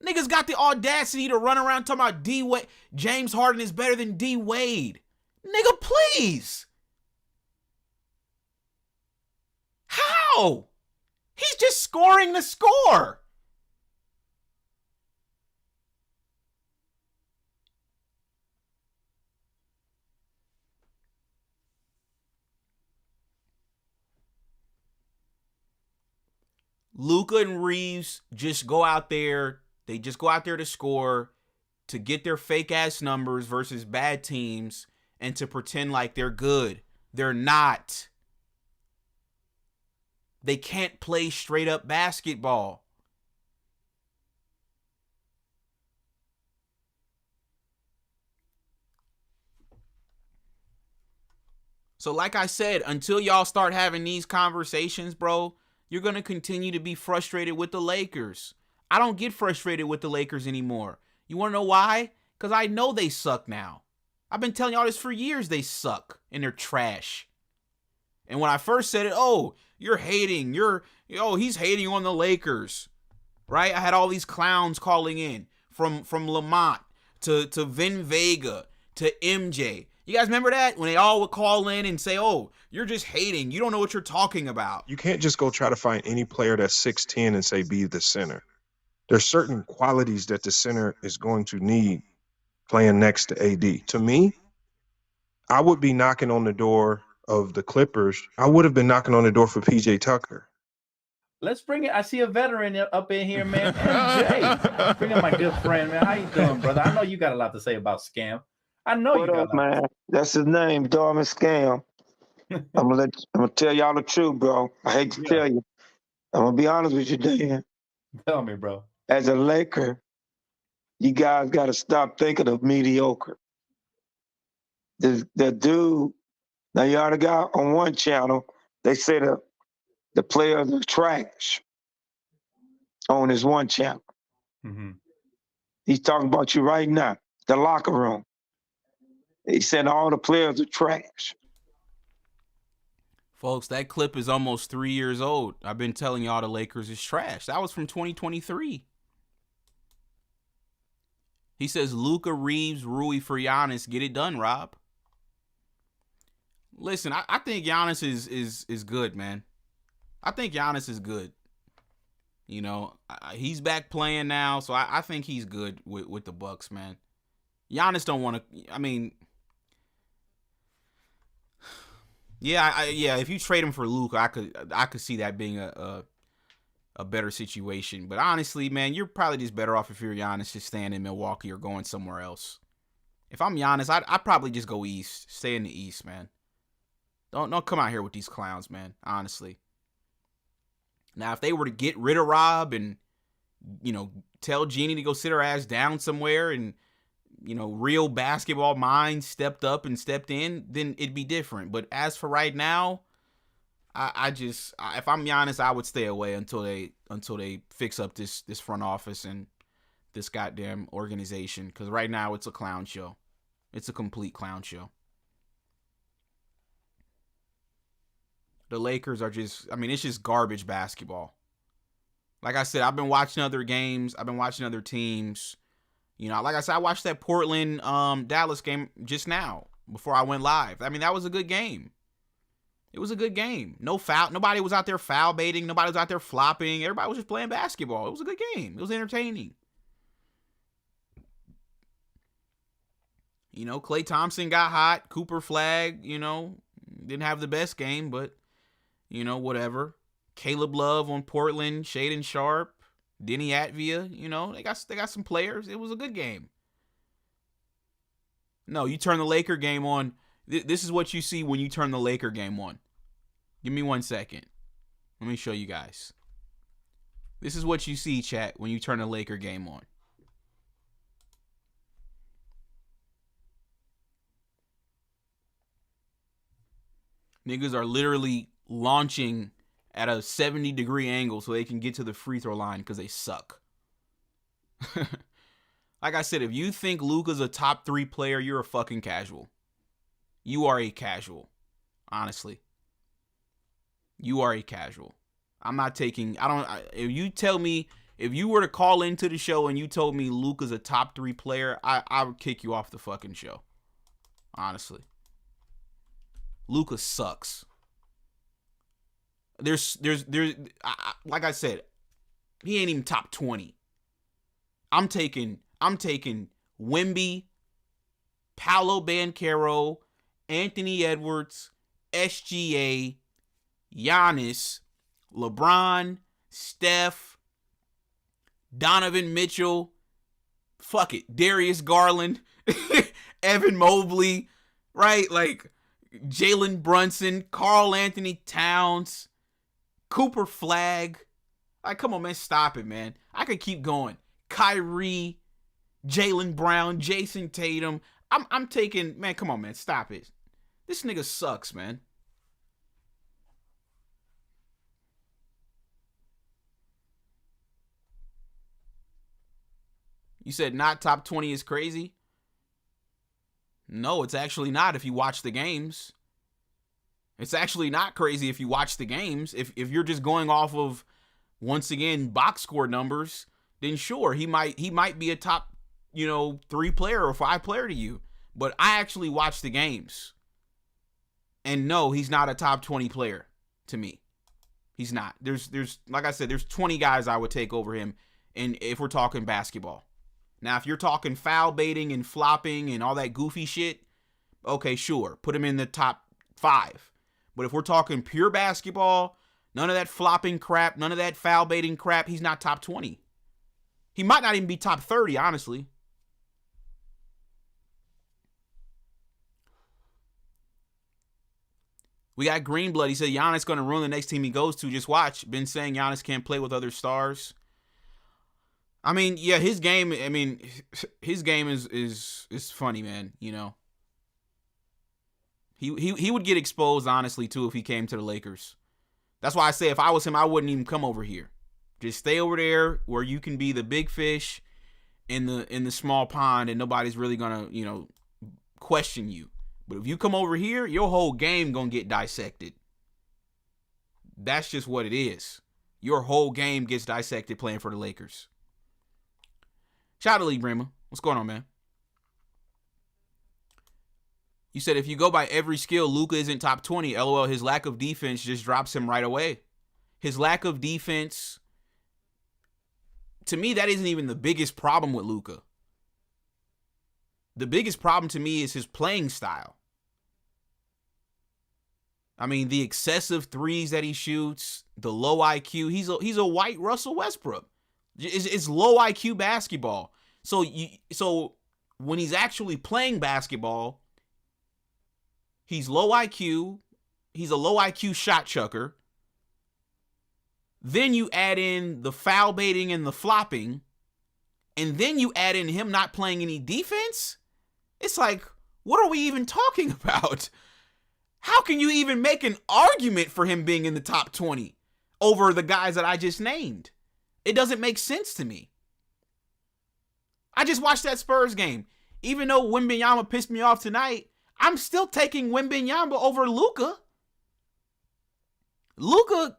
Niggas got the audacity to run around talking about D Wade. James Harden is better than D Wade. Nigga, please. How? He's just scoring the score. Luka and Reeves just go out there. They just go out there to score, to get their fake ass numbers versus bad teams, and to pretend like they're good. They're not. They can't play straight up basketball. So like I said, until y'all start having these conversations, bro, you're going to continue to be frustrated with the Lakers. I don't get frustrated with the Lakers anymore. You want to know why? Because I know they suck now. I've been telling y'all this for years. They suck and they're trash. And when I first said it, oh, you're hating. He's hating on the Lakers. Right? I had all these clowns calling in from Lamont to Vin Vega to MJ. You guys remember that? When they all would call in and say, oh, you're just hating. You don't know what you're talking about. You can't just go try to find any player that's 6'10" and say be the center. There's certain qualities that the center is going to need playing next to AD. To me, I would be knocking on the door of the Clippers. I would have been knocking on the door for PJ Tucker. Let's bring it. I see a veteran up in here, man. MJ. Bring in my good friend, man. How you doing, brother? I know you got a lot to say about Scam. I know What you got up, man? That's his name, Dorman Scam. I'm gonna tell y'all the truth, bro. I hate to tell you. I'm gonna be honest with you, Dan. Tell me, bro. As a Laker, you guys got to stop thinking of mediocre. The dude, now you already got on one channel, they say the players are trash on his one channel. Mm-hmm. He's talking about you right now, the locker room. He said all the players are trash. Folks, that clip is almost 3 years old. I've been telling y'all the Lakers is trash. That was from 2023. He says Luka, Reeves, Rui for Giannis. Get it done, Rob. Listen, I think Giannis is good, man. I think Giannis is good. You know, he's back playing now, so I think he's good with the Bucks, man. Giannis don't want to. I mean, yeah, if you trade him for Luka, I could see that being a better situation. But honestly, man, you're probably just better off if you're Giannis just staying in Milwaukee or going somewhere else. If I'm Giannis, I'd probably just go east, stay in the East, man. Don't come out here with these clowns, man. Honestly. Now, if they were to get rid of Rob and, you know, tell Jeannie to go sit her ass down somewhere and, you know, real basketball minds stepped up and stepped in, then it'd be different. But as for right now, if I'm Giannis, I would stay away until they fix up this front office and this goddamn organization. Because right now it's a clown show. It's a complete clown show. The Lakers are just, I mean, it's just garbage basketball. Like I said, I've been watching other games. I've been watching other teams. You know, like I said, I watched that Portland Dallas game just now before I went live. I mean, that was a good game. It was a good game. No foul. Nobody was out there foul baiting. Nobody was out there flopping. Everybody was just playing basketball. It was a good game. It was entertaining. You know, Klay Thompson got hot. Cooper Flag, you know, didn't have the best game, but, you know, whatever. Caleb Love on Portland. Shaedon Sharp. Denny Atvia. You know, they got some players. It was a good game. No, you turn the Laker game on. This is what you see when you turn the Laker game on. Give me 1 second. Let me show you guys. This is what you see, chat, when you turn the Laker game on. Niggas are literally launching at a 70-degree angle so they can get to the free throw line because they suck. Like I said, if you think Luka's a top 3 player, you're a fucking casual. You are a casual. Honestly. You are a casual. I'm not taking... if you tell me... If you were to call into the show and you told me Luka's a top 3 player, I would kick you off the fucking show. Honestly. Luka sucks. There's like I said, he ain't even top 20. I'm taking Wemby, Paolo Banchero, Anthony Edwards, SGA, Giannis, LeBron, Steph, Donovan Mitchell, fuck it, Darius Garland, Evan Mobley, right? Like Jalen Brunson, Karl Anthony Towns, Cooper Flag. Like, come on, man, stop it, man. I could keep going. Kyrie, Jaylen Brown, Jason Tatum. I'm taking, man, come on, man, stop it. This nigga sucks, man. You said not top 20 is crazy? No, it's actually not if you watch the games. It's actually not crazy if you watch the games. If you're just going off of, once again, box score numbers, then sure, he might be a top, 3 player or 5 player to you. But I actually watch the games. And no, he's not a top 20 player to me. He's not. There's like I said, there's 20 guys I would take over him, and if we're talking basketball. Now, if you're talking foul baiting and flopping and all that goofy shit, okay, sure, put him in the top 5. But if we're talking pure basketball, none of that flopping crap, none of that foul baiting crap, he's not top 20. He might not even be top 30, honestly. We got Greenblood. He said Giannis going to ruin the next team he goes to. Just watch. Been saying Giannis can't play with other stars. I mean, yeah, his game is funny, man, He would get exposed, honestly, too, if he came to the Lakers. That's why I say if I was him, I wouldn't even come over here. Just stay over there where you can be the big fish in the small pond and nobody's really going to, question you. But if you come over here, your whole game going to get dissected. That's just what it is. Your whole game gets dissected playing for the Lakers. Shout out to Lee Brema. What's going on, man? You said if you go by every skill, Luka isn't top 20. LOL, his lack of defense just drops him right away. His lack of defense, to me, that isn't even the biggest problem with Luka. The biggest problem to me is his playing style. I mean, the excessive threes that he shoots, the low IQ. He's a white Russell Westbrook. It's low IQ basketball. So when he's actually playing basketball, he's low IQ. He's a low IQ shot chucker. Then you add in the foul baiting and the flopping, and then you add in him not playing any defense. It's like, what are we even talking about? How can you even make an argument for him being in the top 20 over the guys that I just named? It doesn't make sense to me. I just watched that Spurs game. Even though Wembanyama pissed me off tonight, I'm still taking Wembanyama over Luka. Luka,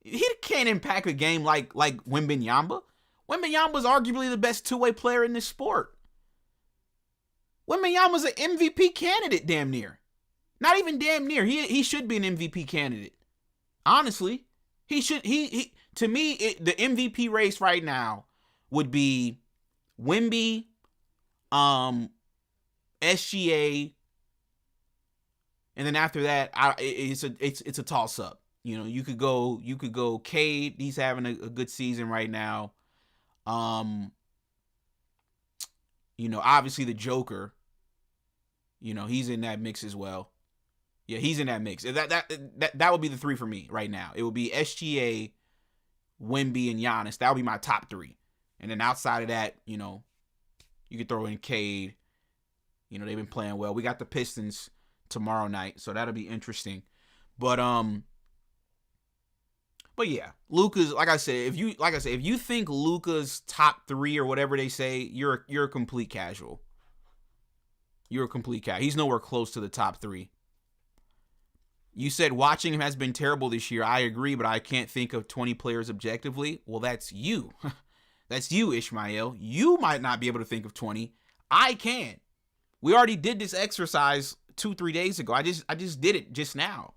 he can't impact a game like Wembanyama. Wembanyama's arguably the best two-way player in this sport. Wembanyama's an MVP candidate, damn near. Not even damn near. He should be an MVP candidate. Honestly, he should. He to me, the MVP race right now would be Wemby, SGA, and then after that, it's a toss up. You know, you could go Cade. He's having a good season right now. You know, obviously the Joker. You know, he's in that mix as well. Yeah, he's in that mix. That would be the three for me right now. It would be SGA, Wemby, and Giannis. That would be my top three. And then outside of that, you know, you could throw in Cade. You know, they've been playing well. We got the Pistons tomorrow night, so that'll be interesting. But yeah, Luka's, like I said, if you think Luka's top three or whatever they say, you're a complete casual. You're a complete casual. He's nowhere close to the top three. You said watching him has been terrible this year. I agree, but I can't think of 20 players objectively. Well, that's you. That's you, Ishmael. You might not be able to think of 20. I can. We already did this exercise 2-3 days ago. I just did it just now.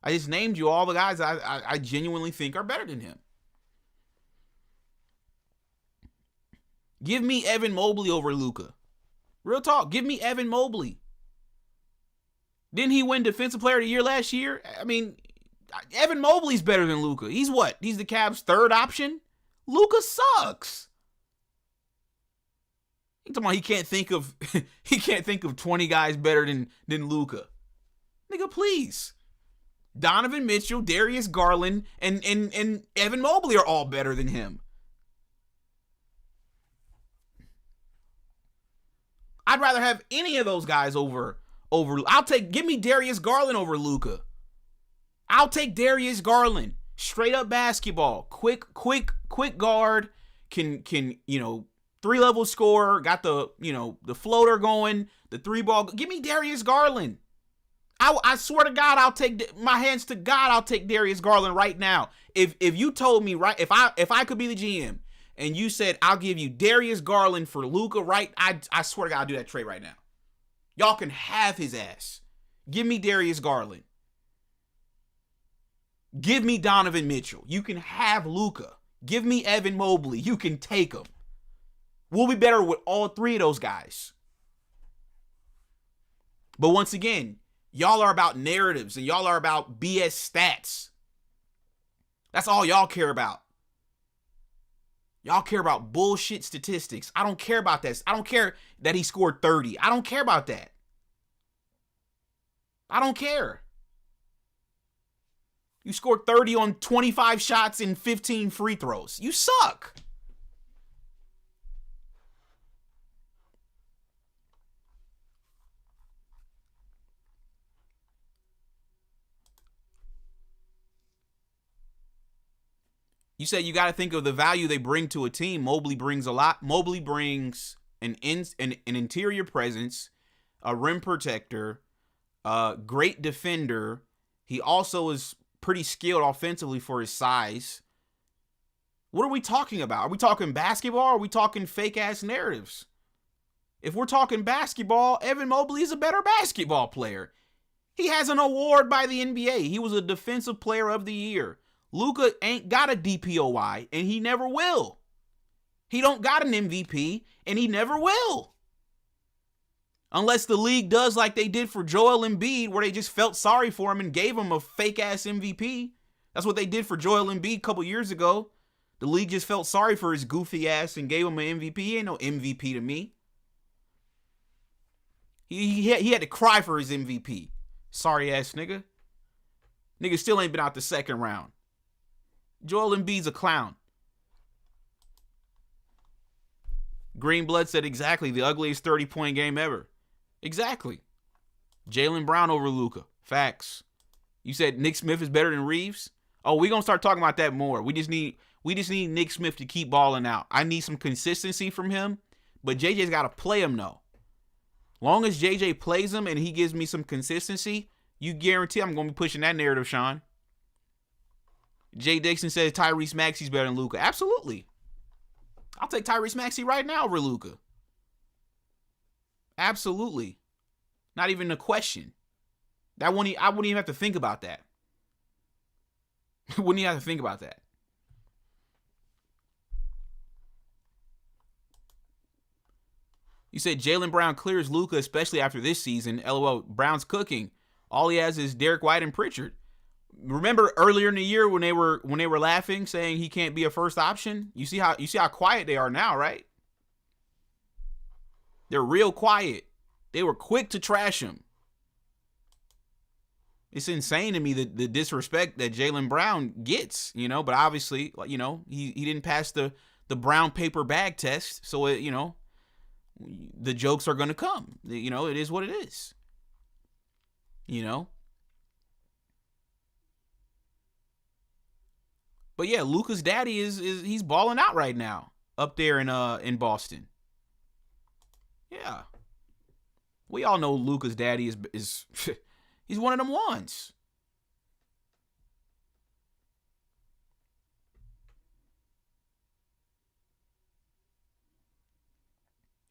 I just named you all the guys I genuinely think are better than him. Give me Evan Mobley over Luka. Real talk. Give me Evan Mobley. Didn't he win Defensive Player of the Year last year? I mean, Evan Mobley's better than Luka. He's what? He's the Cavs' third option? Luka sucks. He's talking about he can't think of 20 guys better than Luka. Nigga, please. Donovan Mitchell, Darius Garland, and Evan Mobley are all better than him. I'd rather have any of those guys over. Give me Darius Garland over Luka. I'll take Darius Garland. Straight up basketball. Quick guard. Can three-level scorer. Got the floater going. The three ball. Give me Darius Garland. I swear to God, I'll take my hands to God. I'll take Darius Garland right now. If you told me right, if I could be the GM and you said I'll give you Darius Garland for Luka, right? I swear to God, I'll do that trade right now. Y'all can have his ass. Give me Darius Garland. Give me Donovan Mitchell. You can have Luka. Give me Evan Mobley. You can take him. We'll be better with all three of those guys. But once again, y'all are about narratives and y'all are about BS stats. That's all y'all care about. Y'all care about bullshit statistics. I don't care about that. I don't care that he scored 30. I don't care about that. I don't care. You scored 30 on 25 shots and 15 free throws. You suck. You said you got to think of the value they bring to a team. Mobley brings a lot. Mobley brings an interior presence, a rim protector, a great defender. He also is pretty skilled offensively for his size. What are we talking about? Are we talking basketball or are we talking fake-ass narratives? If we're talking basketball, Evan Mobley is a better basketball player. He has an award by the NBA. He was a Defensive Player of the Year. Luka ain't got a DPOY, and he never will. He don't got an MVP, and he never will. Unless the league does like they did for Joel Embiid, where they just felt sorry for him and gave him a fake-ass MVP. That's what they did for Joel Embiid a couple years ago. The league just felt sorry for his goofy ass and gave him an MVP. He ain't no MVP to me. He had to cry for his MVP. Sorry-ass nigga. Nigga still ain't been out the second round. Joel Embiid's a clown. Greenblood said exactly the ugliest 30-point game ever. Exactly. Jaylen Brown over Luka. Facts. You said Nick Smith is better than Reeves? Oh, we're going to start talking about that more. We just need Nick Smith to keep balling out. I need some consistency from him, but JJ's got to play him though. Long as JJ plays him and he gives me some consistency, you guarantee I'm going to be pushing that narrative, Sean. Jay Dixon says Tyrese Maxey's better than Luka. Absolutely. I'll take Tyrese Maxey right now over Luka. Absolutely. Not even a question. I wouldn't even have to think about that. Wouldn't even have to think about that. You said Jaylen Brown clears Luka, especially after this season. LOL, Brown's cooking. All he has is Derek White and Pritchard. Remember earlier in the year when they were laughing, saying he can't be a first option? You see how quiet they are now, right? They're real quiet. They were quick to trash him. It's insane to me the disrespect that Jaylen Brown gets, but obviously, he didn't pass the brown paper bag test, so the jokes are going to come. It is what it is. But yeah, Luka's daddy is he's balling out right now up there in Boston. Yeah. We all know Luka's daddy is he's one of them ones.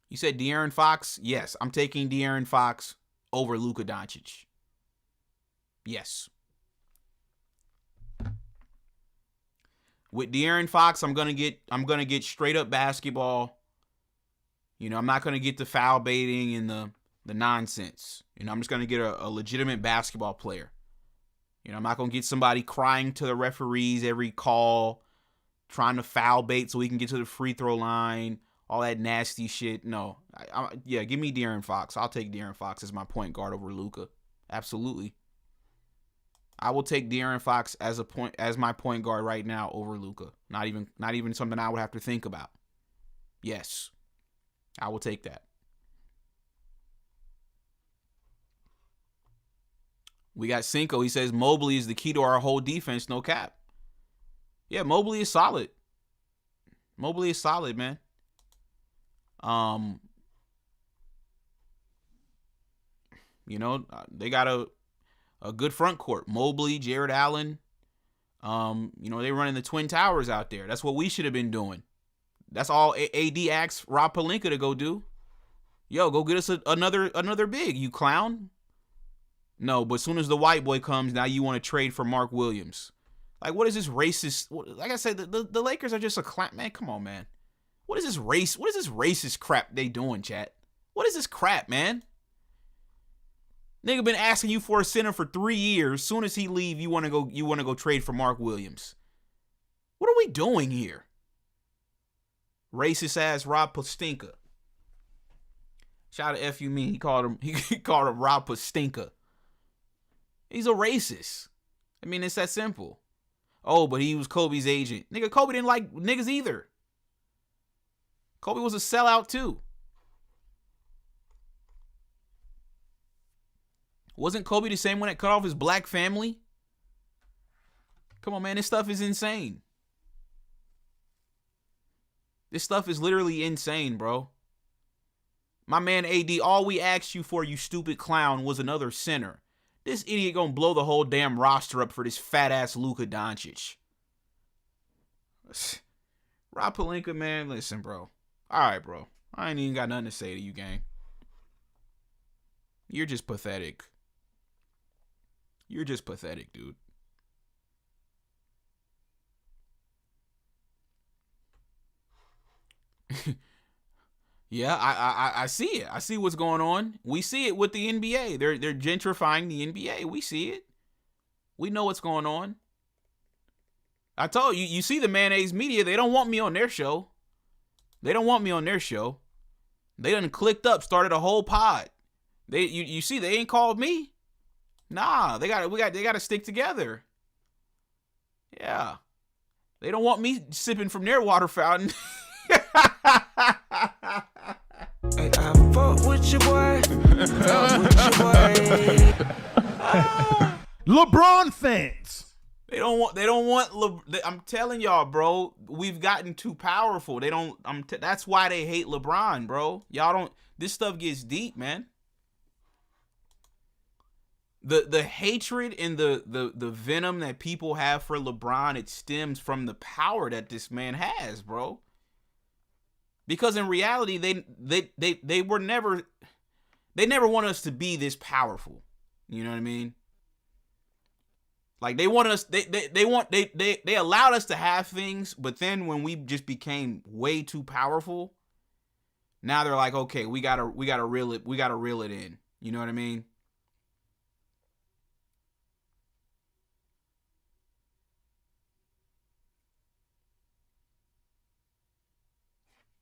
You said De'Aaron Fox? Yes, I'm taking De'Aaron Fox over Luka Doncic. Yes. With De'Aaron Fox, I'm gonna get straight up basketball. I'm not gonna get the foul baiting and the nonsense. I'm just gonna get a legitimate basketball player. I'm not gonna get somebody crying to the referees every call, trying to foul bait so we can get to the free throw line. All that nasty shit. No. Give me De'Aaron Fox. I'll take De'Aaron Fox as my point guard over Luka. Absolutely. I will take De'Aaron Fox as my point guard right now over Luka. Not even something I would have to think about. Yes. I will take that. We got Cinco. He says Mobley is the key to our whole defense, no cap. Yeah, Mobley is solid. Mobley is solid, man. They got a good front court. Mobley, Jared Allen. They running the Twin Towers out there. That's what we should have been doing. That's all AD asked Rob Pelinka to go do. Yo, go get us another big, you clown. No, but as soon as the white boy comes, now you want to trade for Mark Williams. Like, what is this racist? Like I said, the Lakers are just a clown. Man, come on, man. What is this racist crap they doing, chat? What is this crap, man? Nigga been asking you for a center for 3 years. Soon as he leave, you want to go trade for Mark Williams. What are we doing here? Racist ass Rob Pastinka. Shout out to F you mean. He called him Rob Pastinka. He's a racist. I mean, it's that simple. Oh, but he was Kobe's agent. Nigga, Kobe didn't like niggas either. Kobe was a sellout too. Wasn't Kobe the same one that cut off his black family? Come on, man. This stuff is insane. This stuff is literally insane, bro. My man AD, all we asked you for, you stupid clown, was another center. This idiot gonna blow the whole damn roster up for this fat-ass Luka Doncic. Rob Pelinka, man, listen, bro. All right, bro. I ain't even got nothing to say to you, gang. You're just pathetic. You're just pathetic, dude. Yeah, I see it. I see what's going on. We see it with the NBA. They're gentrifying the NBA. We see it. We know what's going on. I told you, you see the mayonnaise media, they don't want me on their show. They don't want me on their show. They done clicked up, started a whole pod. You see, they ain't called me. Nah, they gotta stick together. Yeah. They don't want me sipping from their water fountain. Hey, I fuck with your boy. Fuck with your boy. LeBron fans. They don't want I'm telling y'all, bro, we've gotten too powerful. That's why they hate LeBron, bro. This stuff gets deep, man. The hatred and the venom that people have for LeBron, it stems from the power that this man has, bro. Because in reality, they never want us to be this powerful. You know what I mean? Like they wanted us, they allowed us to have things, but then when we just became way too powerful, now they're like, okay, we gotta reel it in. You know what I mean?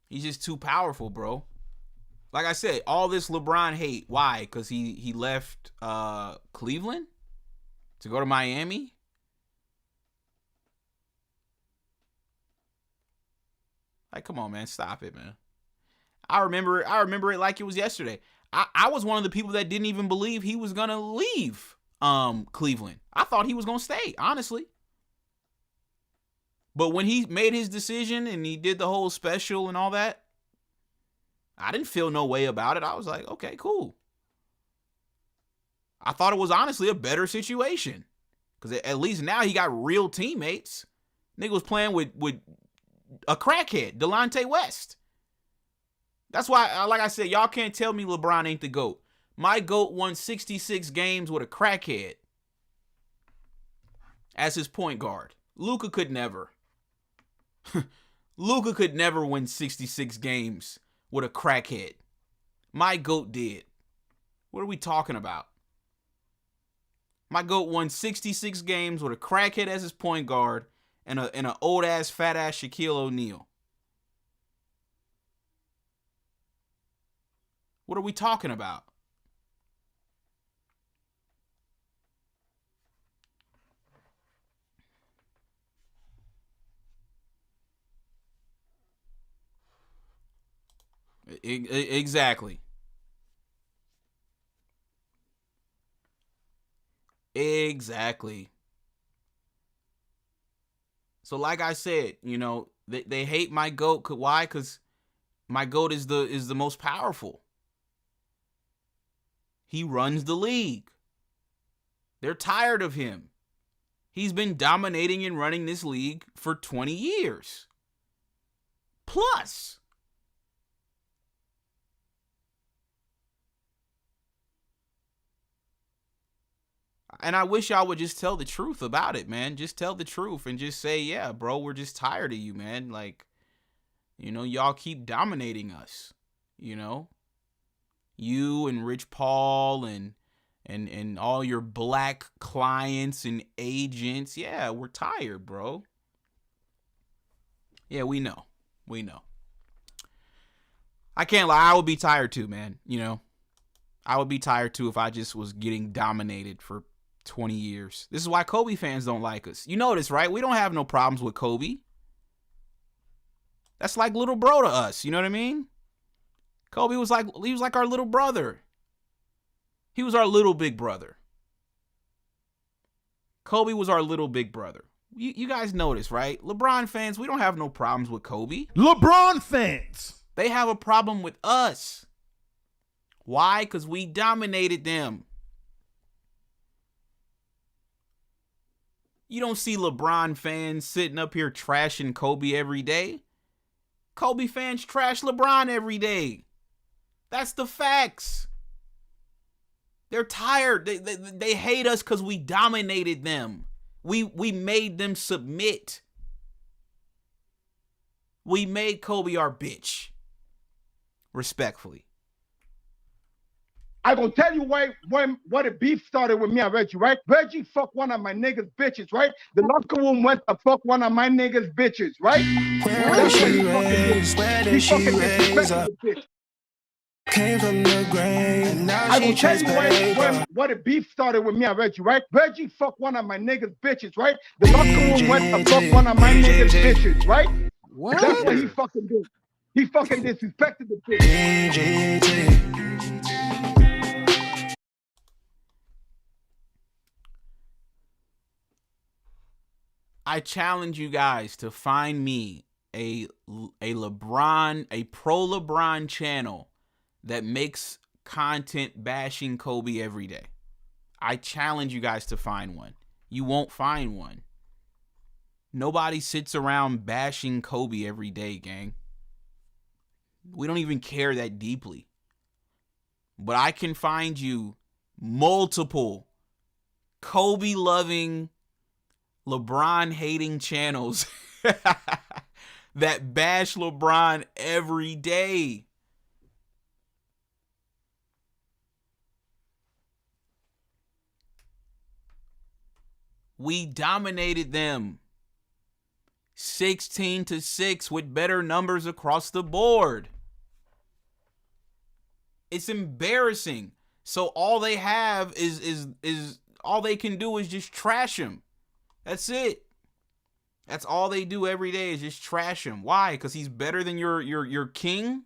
He's just too powerful, bro. Like I said, all this LeBron hate. Why? Because he left Cleveland to go to Miami. Like, come on, man. Stop it, man. I remember it like it was yesterday. I was one of the people that didn't even believe he was gonna leave Cleveland. I thought he was gonna stay, honestly. But when he made his decision and he did the whole special and all that, I didn't feel no way about it. I was like, okay, cool. I thought it was honestly a better situation. Because at least now he got real teammates. Nigga was playing with a crackhead, Delonte West. That's why, like I said, y'all can't tell me LeBron ain't the GOAT. My GOAT won 66 games with a crackhead as his point guard. Luka could never. Luka could never win 66 games with a crackhead. My GOAT did. What are we talking about? My GOAT won 66 games with a crackhead as his point guard and an old-ass, fat-ass Shaquille O'Neal. What are we talking about? Exactly. Exactly. So like I said, you know, they hate my GOAT. Why? Because my GOAT is the most powerful. He runs the league. They're tired of him. He's been dominating and running this league for 20 years. Plus. And I wish y'all would just tell the truth about it, man. Just tell the truth and just say, yeah, bro, we're just tired of you, man. Like, you know, y'all keep dominating us, you know? You and Rich Paul and all your black clients and agents. Yeah, we're tired, bro. Yeah, we know. We know. I can't lie. I would be tired too, man. You know, I would be tired too if I just was getting dominated for 20 years. This is why Kobe fans don't like us. You notice, right? We don't have no problems with Kobe. That's like little bro to us. You know what I mean? Kobe was like our little brother. He was our little big brother. Kobe was our little big brother. You guys notice, right? LeBron fans, we don't have no problems with Kobe. LeBron fans. They have a problem with us. Why? Because we dominated them. You don't see LeBron fans sitting up here trashing Kobe every day. Kobe fans trash LeBron every day. That's the facts. They're tired. They hate us because we dominated them. We made them submit. We made Kobe our bitch. Respectfully. I gonna tell you why the beef started with me and Reggie, right? Reggie fucked one of my niggas' bitches, right? The locker room went to fuck one of my niggas' bitches, right? Where did she raise? Where did she raise up? Came from the grave, and now I she will tell chased you why the beef started with me and Reggie, right? Reggie fucked one of my niggas' bitches, right? The locker room went to fuck one of my niggas' bitches, right? What? That's what he fucking did. He fucking disrespected the bitch. I challenge you guys to find me a pro LeBron channel that makes content bashing Kobe every day. I challenge you guys to find one. You won't find one. Nobody sits around bashing Kobe every day, gang. We don't even care that deeply. But I can find you multiple Kobe loving, LeBron hating channels that bash LeBron every day. We dominated them 16-6 with better numbers across the board. It's embarrassing. So all they have is all they can do is just trash him. That's it. That's all they do every day is just trash him. Why? Because he's better than your king?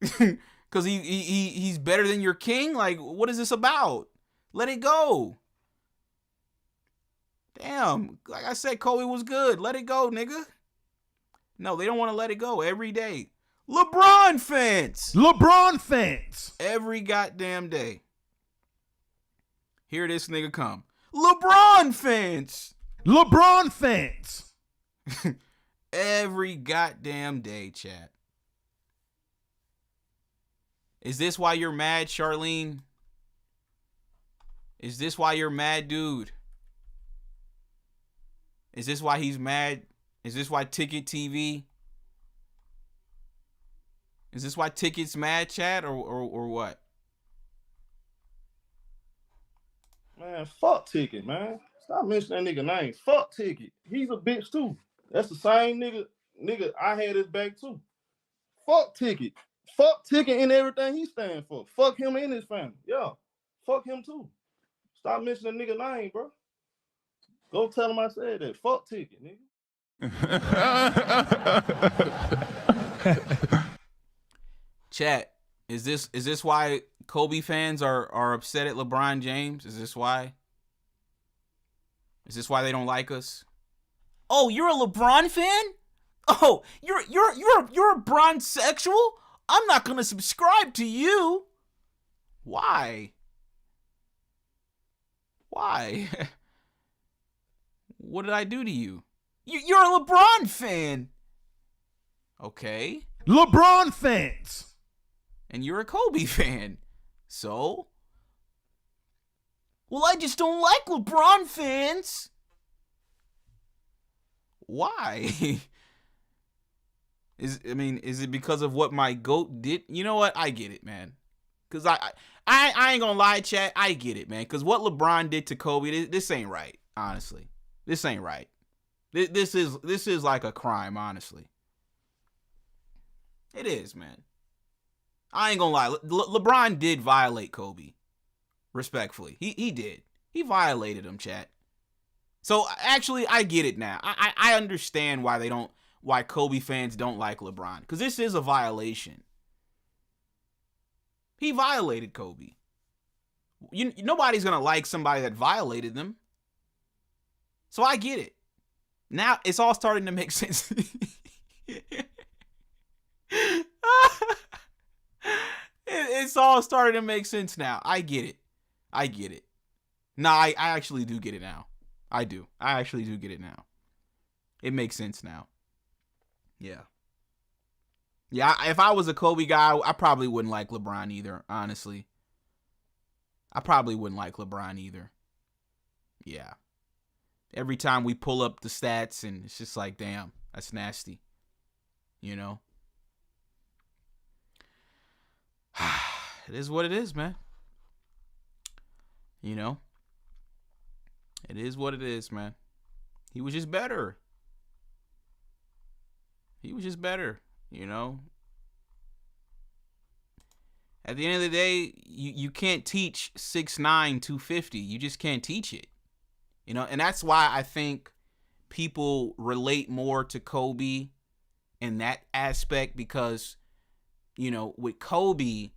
Because he's better than your king? Like, what is this about? Let it go. Damn, like I said, Kobe was good. Let it go, nigga. No, they don't want to let it go every day. LeBron fans. LeBron fans. Every goddamn day. Here this nigga come. LeBron fans. LeBron fans. Every goddamn day, chat. Is this why you're mad, Charlene? Is this why you're mad, dude? Is this why he's mad? Is this why Ticket TV? Is this why Ticket's mad, chat, or what? Man, fuck Ticket, man. Stop mentioning that nigga name. Fuck Ticket. He's a bitch too. That's the same nigga I had his back too. Fuck Ticket. Fuck Ticket and everything he stand for. Fuck him and his family. Yeah. Fuck him too. Stop mentioning nigga name, bro. Go tell him I said that. Fuck Ticket, nigga. Chat, is this why Kobe fans are upset at LeBron James? Is this why? Is this why they don't like us? Oh, you're a LeBron fan? Oh, you're a Bron sexual? I'm not gonna subscribe to you. Why? Why? What did I do to you? You're a LeBron fan. Okay. LeBron fans. And you're a Kobe fan. So? Well, I just don't like LeBron fans. Why? Is it because of what my GOAT did? You know what? I get it, man. Because I ain't gonna lie, chat. I get it, man. Because what LeBron did to Kobe, this ain't right, honestly. This ain't right. This is like a crime, honestly. It is, man. I ain't gonna lie. LeBron did violate Kobe. Respectfully. He did. He violated him, chat. So actually, I get it now. I understand why Kobe fans don't like LeBron. Because this is a violation. He violated Kobe. Nobody's gonna like somebody that violated them. So I get it. Now it's all starting to make sense. It's all starting to make sense now. I get it. I get it. No, I actually do get it now. I do. I actually do get it now. It makes sense now. Yeah. Yeah, if I was a Kobe guy, I probably wouldn't like LeBron either, honestly. I probably wouldn't like LeBron either. Yeah. Every time we pull up the stats and it's just like, damn, that's nasty. You know? It is what it is, man. You know? It is what it is, man. He was just better. He was just better, you know? At the end of the day, you can't teach 6'9", 250. You just can't teach it. You know, and that's why I think people relate more to Kobe in that aspect because, you know, with Kobe,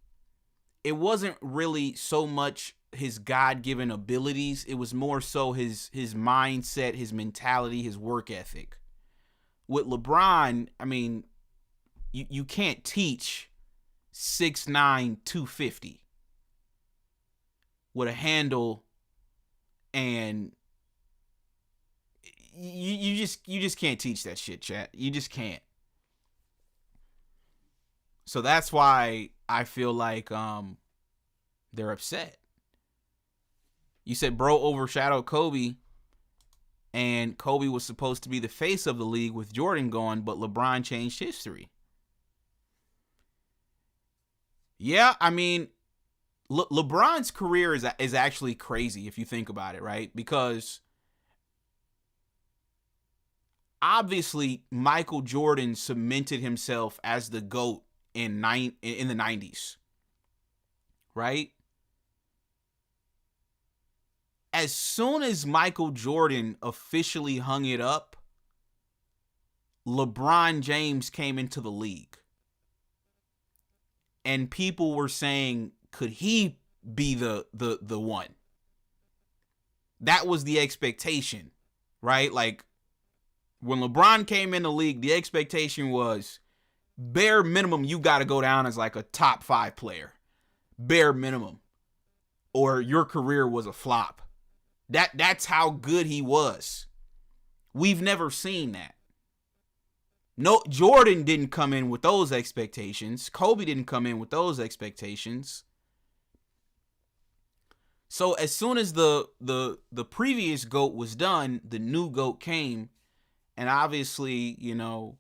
it wasn't really so much his God-given abilities. It was more so his mindset, his mentality, his work ethic. With LeBron, I mean, you can't teach 6'9", 250 with a handle, and you just can't teach that shit, chat. You just can't. So that's why I feel like they're upset. You said bro overshadowed Kobe, and Kobe was supposed to be the face of the league with Jordan gone, but LeBron changed history. Yeah, I mean, LeBron's career is actually crazy if you think about it, right? Because obviously Michael Jordan cemented himself as the GOAT in the 90s, right? As soon as Michael Jordan officially hung it up, LeBron James came into the league. And people were saying, could he be the one? That was the expectation, right? Like, when LeBron came in the league, the expectation was, bare minimum, you got to go down as like a top 5 player. Bare minimum. Or your career was a flop. That's how good he was. We've never seen that. No, Jordan didn't come in with those expectations. Kobe didn't come in with those expectations. So as soon as the previous GOAT was done, the new GOAT came. And obviously, you know,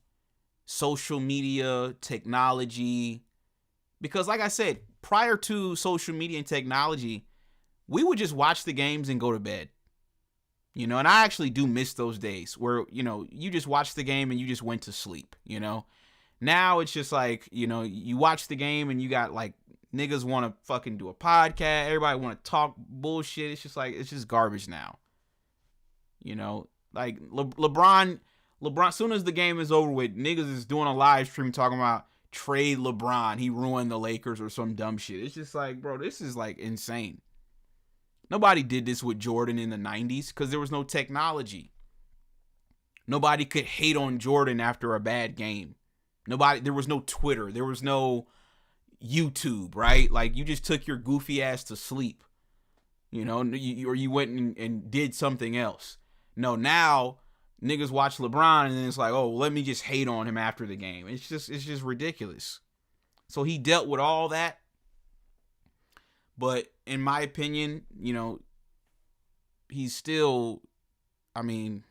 social media, technology. Because like I said, prior to social media and technology, we would just watch the games and go to bed. You know, and I actually do miss those days where, you know, you just watched the game and you just went to sleep, you know. Now it's just like, you know, you watch the game and you got like niggas want to fucking do a podcast. Everybody want to talk bullshit. It's just like, it's just garbage now. You know, like LeBron, as soon as the game is over with, niggas is doing a live stream talking about trade LeBron. He ruined the Lakers or some dumb shit. It's just like, bro, this is like insane. Nobody did this with Jordan in the 90s because there was no technology. Nobody could hate on Jordan after a bad game. There was no Twitter. There was no YouTube, right? Like, you just took your goofy ass to sleep, you know, or you went and did something else. No, now niggas watch LeBron and then it's like, oh, let me just hate on him after the game. It's just ridiculous. So he dealt with all that. But in my opinion, you know, he's still, I mean,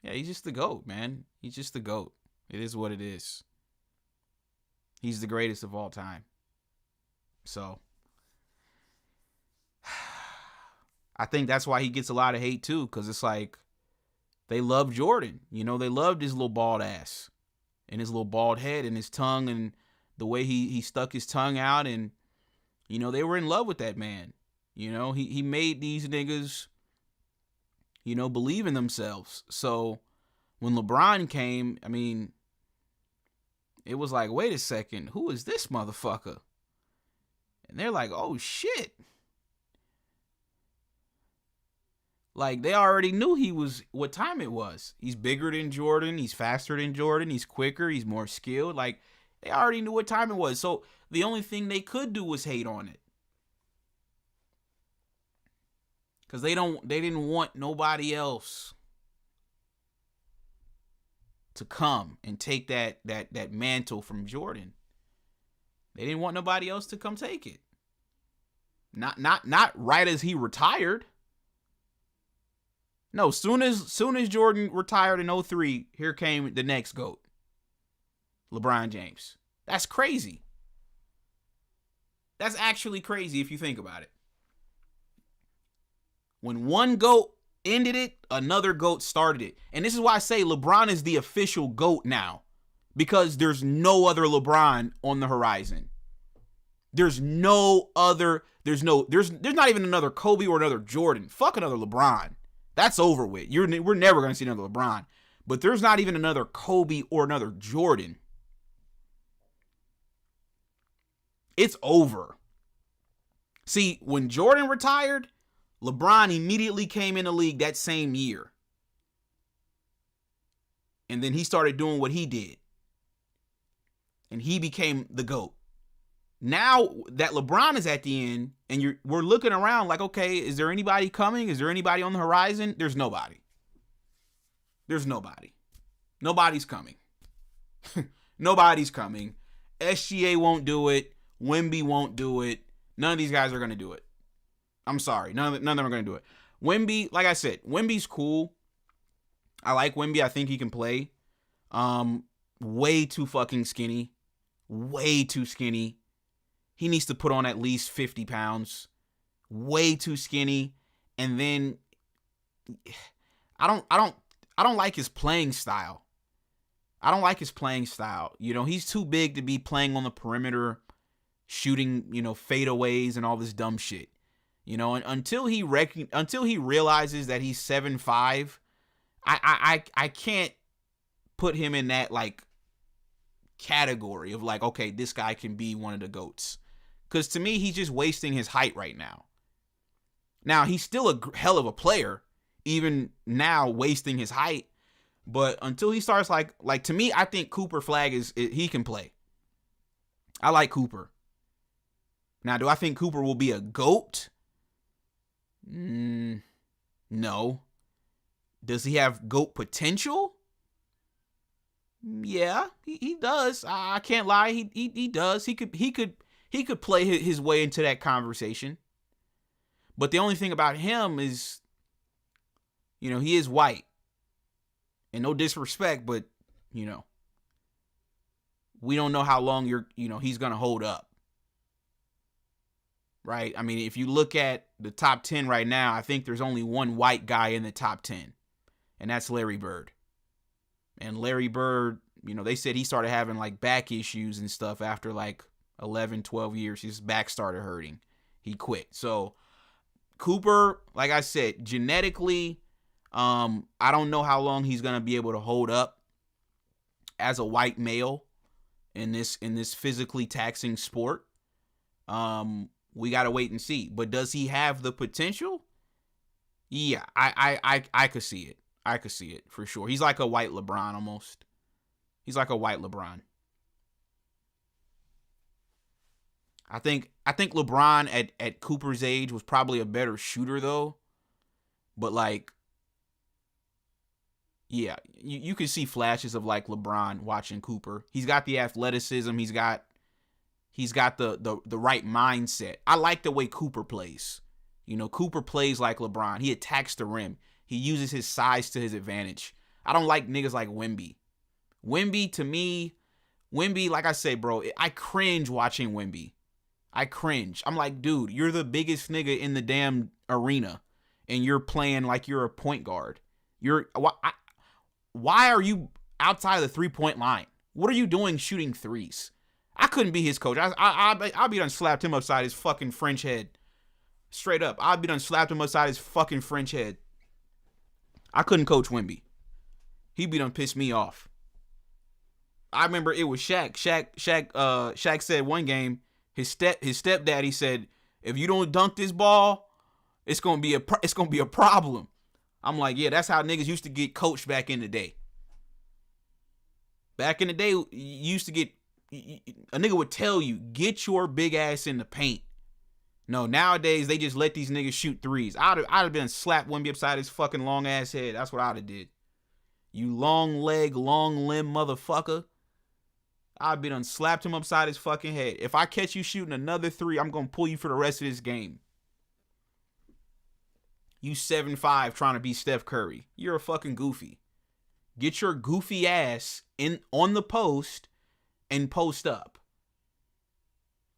yeah, he's just the GOAT, man. He's just the GOAT. It is what it is. He's the greatest of all time. So I think that's why he gets a lot of hate too, because it's like they love Jordan. You know, they loved his little bald ass and his little bald head and his tongue and the way he stuck his tongue out, and you know, they were in love with that man. You know, he made these niggas, you know, believe in themselves. So when LeBron came, I mean, it was like, wait a second, who is this motherfucker? And they're like, oh shit. Like, they already knew he was, what time it was. He's bigger than Jordan. He's faster than Jordan. He's quicker. He's more skilled. Like, they already knew what time it was. So the only thing they could do was hate on it. Because they didn't want nobody else to come and take that mantle from Jordan. They didn't want nobody else to come take it. Not right as he retired. No, soon as Jordan retired in 2003, here came the next GOAT. LeBron James. That's crazy. That's actually crazy if you think about it. When one GOAT ended it, another GOAT started it. And this is why I say LeBron is the official GOAT now. Because there's no other LeBron on the horizon. There's not even another Kobe or another Jordan. Fuck another LeBron. That's over with. We're never going to see another LeBron. But there's not even another Kobe or another Jordan. It's over. See, when Jordan retired, LeBron immediately came in the league that same year. And then he started doing what he did. And he became the GOAT. Now that LeBron is at the end and we're looking around like, okay, is there anybody coming? Is there anybody on the horizon? There's nobody. There's nobody. Nobody's coming. Nobody's coming. SGA won't do it. Wemby won't do it. None of these guys are going to do it. I'm sorry. None of them are going to do it. Wemby, like I said, Wemby's cool. I like Wemby. I think he can play. Way too fucking skinny. Way too skinny. He needs to put on at least 50 pounds. Way too skinny. And then I don't like his playing style. I don't like his playing style. You know, he's too big to be playing on the perimeter, shooting, you know, fadeaways and all this dumb shit. You know, and until he realizes that he's 7'5", I can't put him in that like category of like, okay, this guy can be one of the GOATs. Because to me, he's just wasting his height right now. Now, he's still a hell of a player, even now wasting his height. But until he starts like to me, I think Cooper Flag he can play. I like Cooper. Now, do I think Cooper will be a GOAT? No. Does he have GOAT potential? Yeah, he does. I can't lie. He does. He could play his way into that conversation. But the only thing about him is, you know, he is white. And no disrespect, but, you know, we don't know how long he's going to hold up. Right? I mean, if you look at the top 10 right now, I think there's only one white guy in the top 10. And that's Larry Bird. And Larry Bird, you know, they said he started having like back issues and stuff after like 11, 12 years. His back started hurting. He quit. So Cooper, like I said, genetically, I don't know how long he's going to be able to hold up as a white male in this physically taxing sport. We got to wait and see. But does he have the potential? Yeah, I could see it. I could see it for sure. He's like a white LeBron almost. He's like a white LeBron. I think LeBron at Cooper's age was probably a better shooter though. But like, yeah, you can see flashes of like LeBron watching Cooper. He's got the athleticism. He's got the right mindset. I like the way Cooper plays. You know, Cooper plays like LeBron. He attacks the rim. He uses his size to his advantage. I don't like niggas like Wemby. Wemby, to me, like I say, bro, I cringe watching Wemby. I cringe. I'm like, dude, you're the biggest nigga in the damn arena, and you're playing like you're a point guard. Why are you outside of the 3-point line? What are you doing shooting threes? I couldn't be his coach. I'd be done slapped him upside his fucking French head. Straight up. I'd be done slapped him upside his fucking French head. I couldn't coach Wemby. He'd be done pissed me off. I remember it was Shaq. Shaq said one game, his stepdaddy said, if you don't dunk this ball, it's gonna be a problem. I'm like, yeah, that's how niggas used to get coached back in the day. Back in the day, you used to get, a nigga would tell you, get your big ass in the paint. No, nowadays they just let these niggas shoot threes. I'd have been slapped Wemby upside his fucking long ass head. That's what I'd have did. You long leg, long limb motherfucker. I'd be done slapped him upside his fucking head. If I catch you shooting another three, I'm gonna pull you for the rest of this game. You 7'5" trying to be Steph Curry. You're a fucking goofy. Get your goofy ass on the post and post up.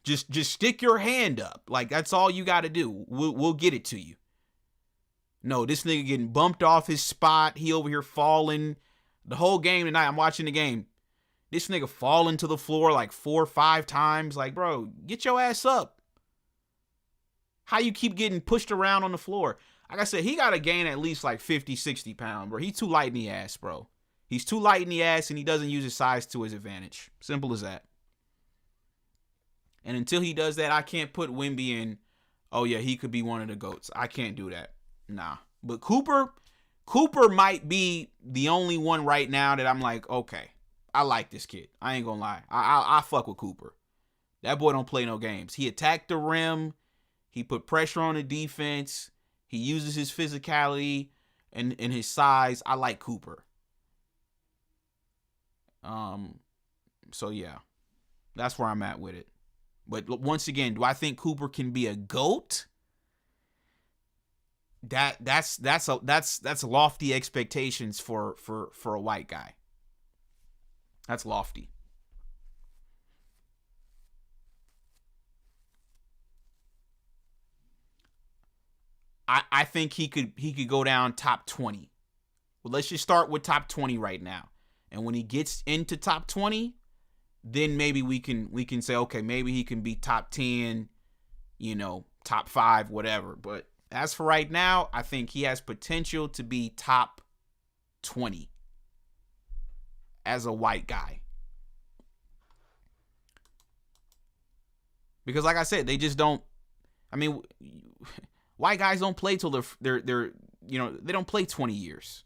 Just stick your hand up. Like, that's all you got to do. We'll get it to you. No, this nigga getting bumped off his spot. He over here falling. The whole game tonight, I'm watching the game. This nigga falling to the floor like 4 or 5 times. Like, bro, get your ass up. How you keep getting pushed around on the floor? Like I said, he got to gain at least like 50, 60 pounds, bro. He's too light in the ass, bro. He's too light in the ass, and he doesn't use his size to his advantage. Simple as that. And until he does that, I can't put Wemby in, oh yeah, he could be one of the GOATs. I can't do that. Nah. But Cooper might be the only one right now that I'm like, okay, I like this kid. I ain't gonna lie. I fuck with Cooper. That boy don't play no games. He attacked the rim. He put pressure on the defense. He uses his physicality and his size. I like Cooper. So yeah, that's where I'm at with it. But once again, do I think Cooper can be a GOAT? that's lofty expectations for a white guy. That's lofty. I think he could go down top 20. Well, let's just start with top 20 right now. And when he gets into top 20, then maybe we can say, okay, maybe he can be top 10, top 5, whatever. But as for right now, I think he has potential to be top 20 as a white guy. Because like I said, they just don't, white guys don't play till they're they don't play 20 years.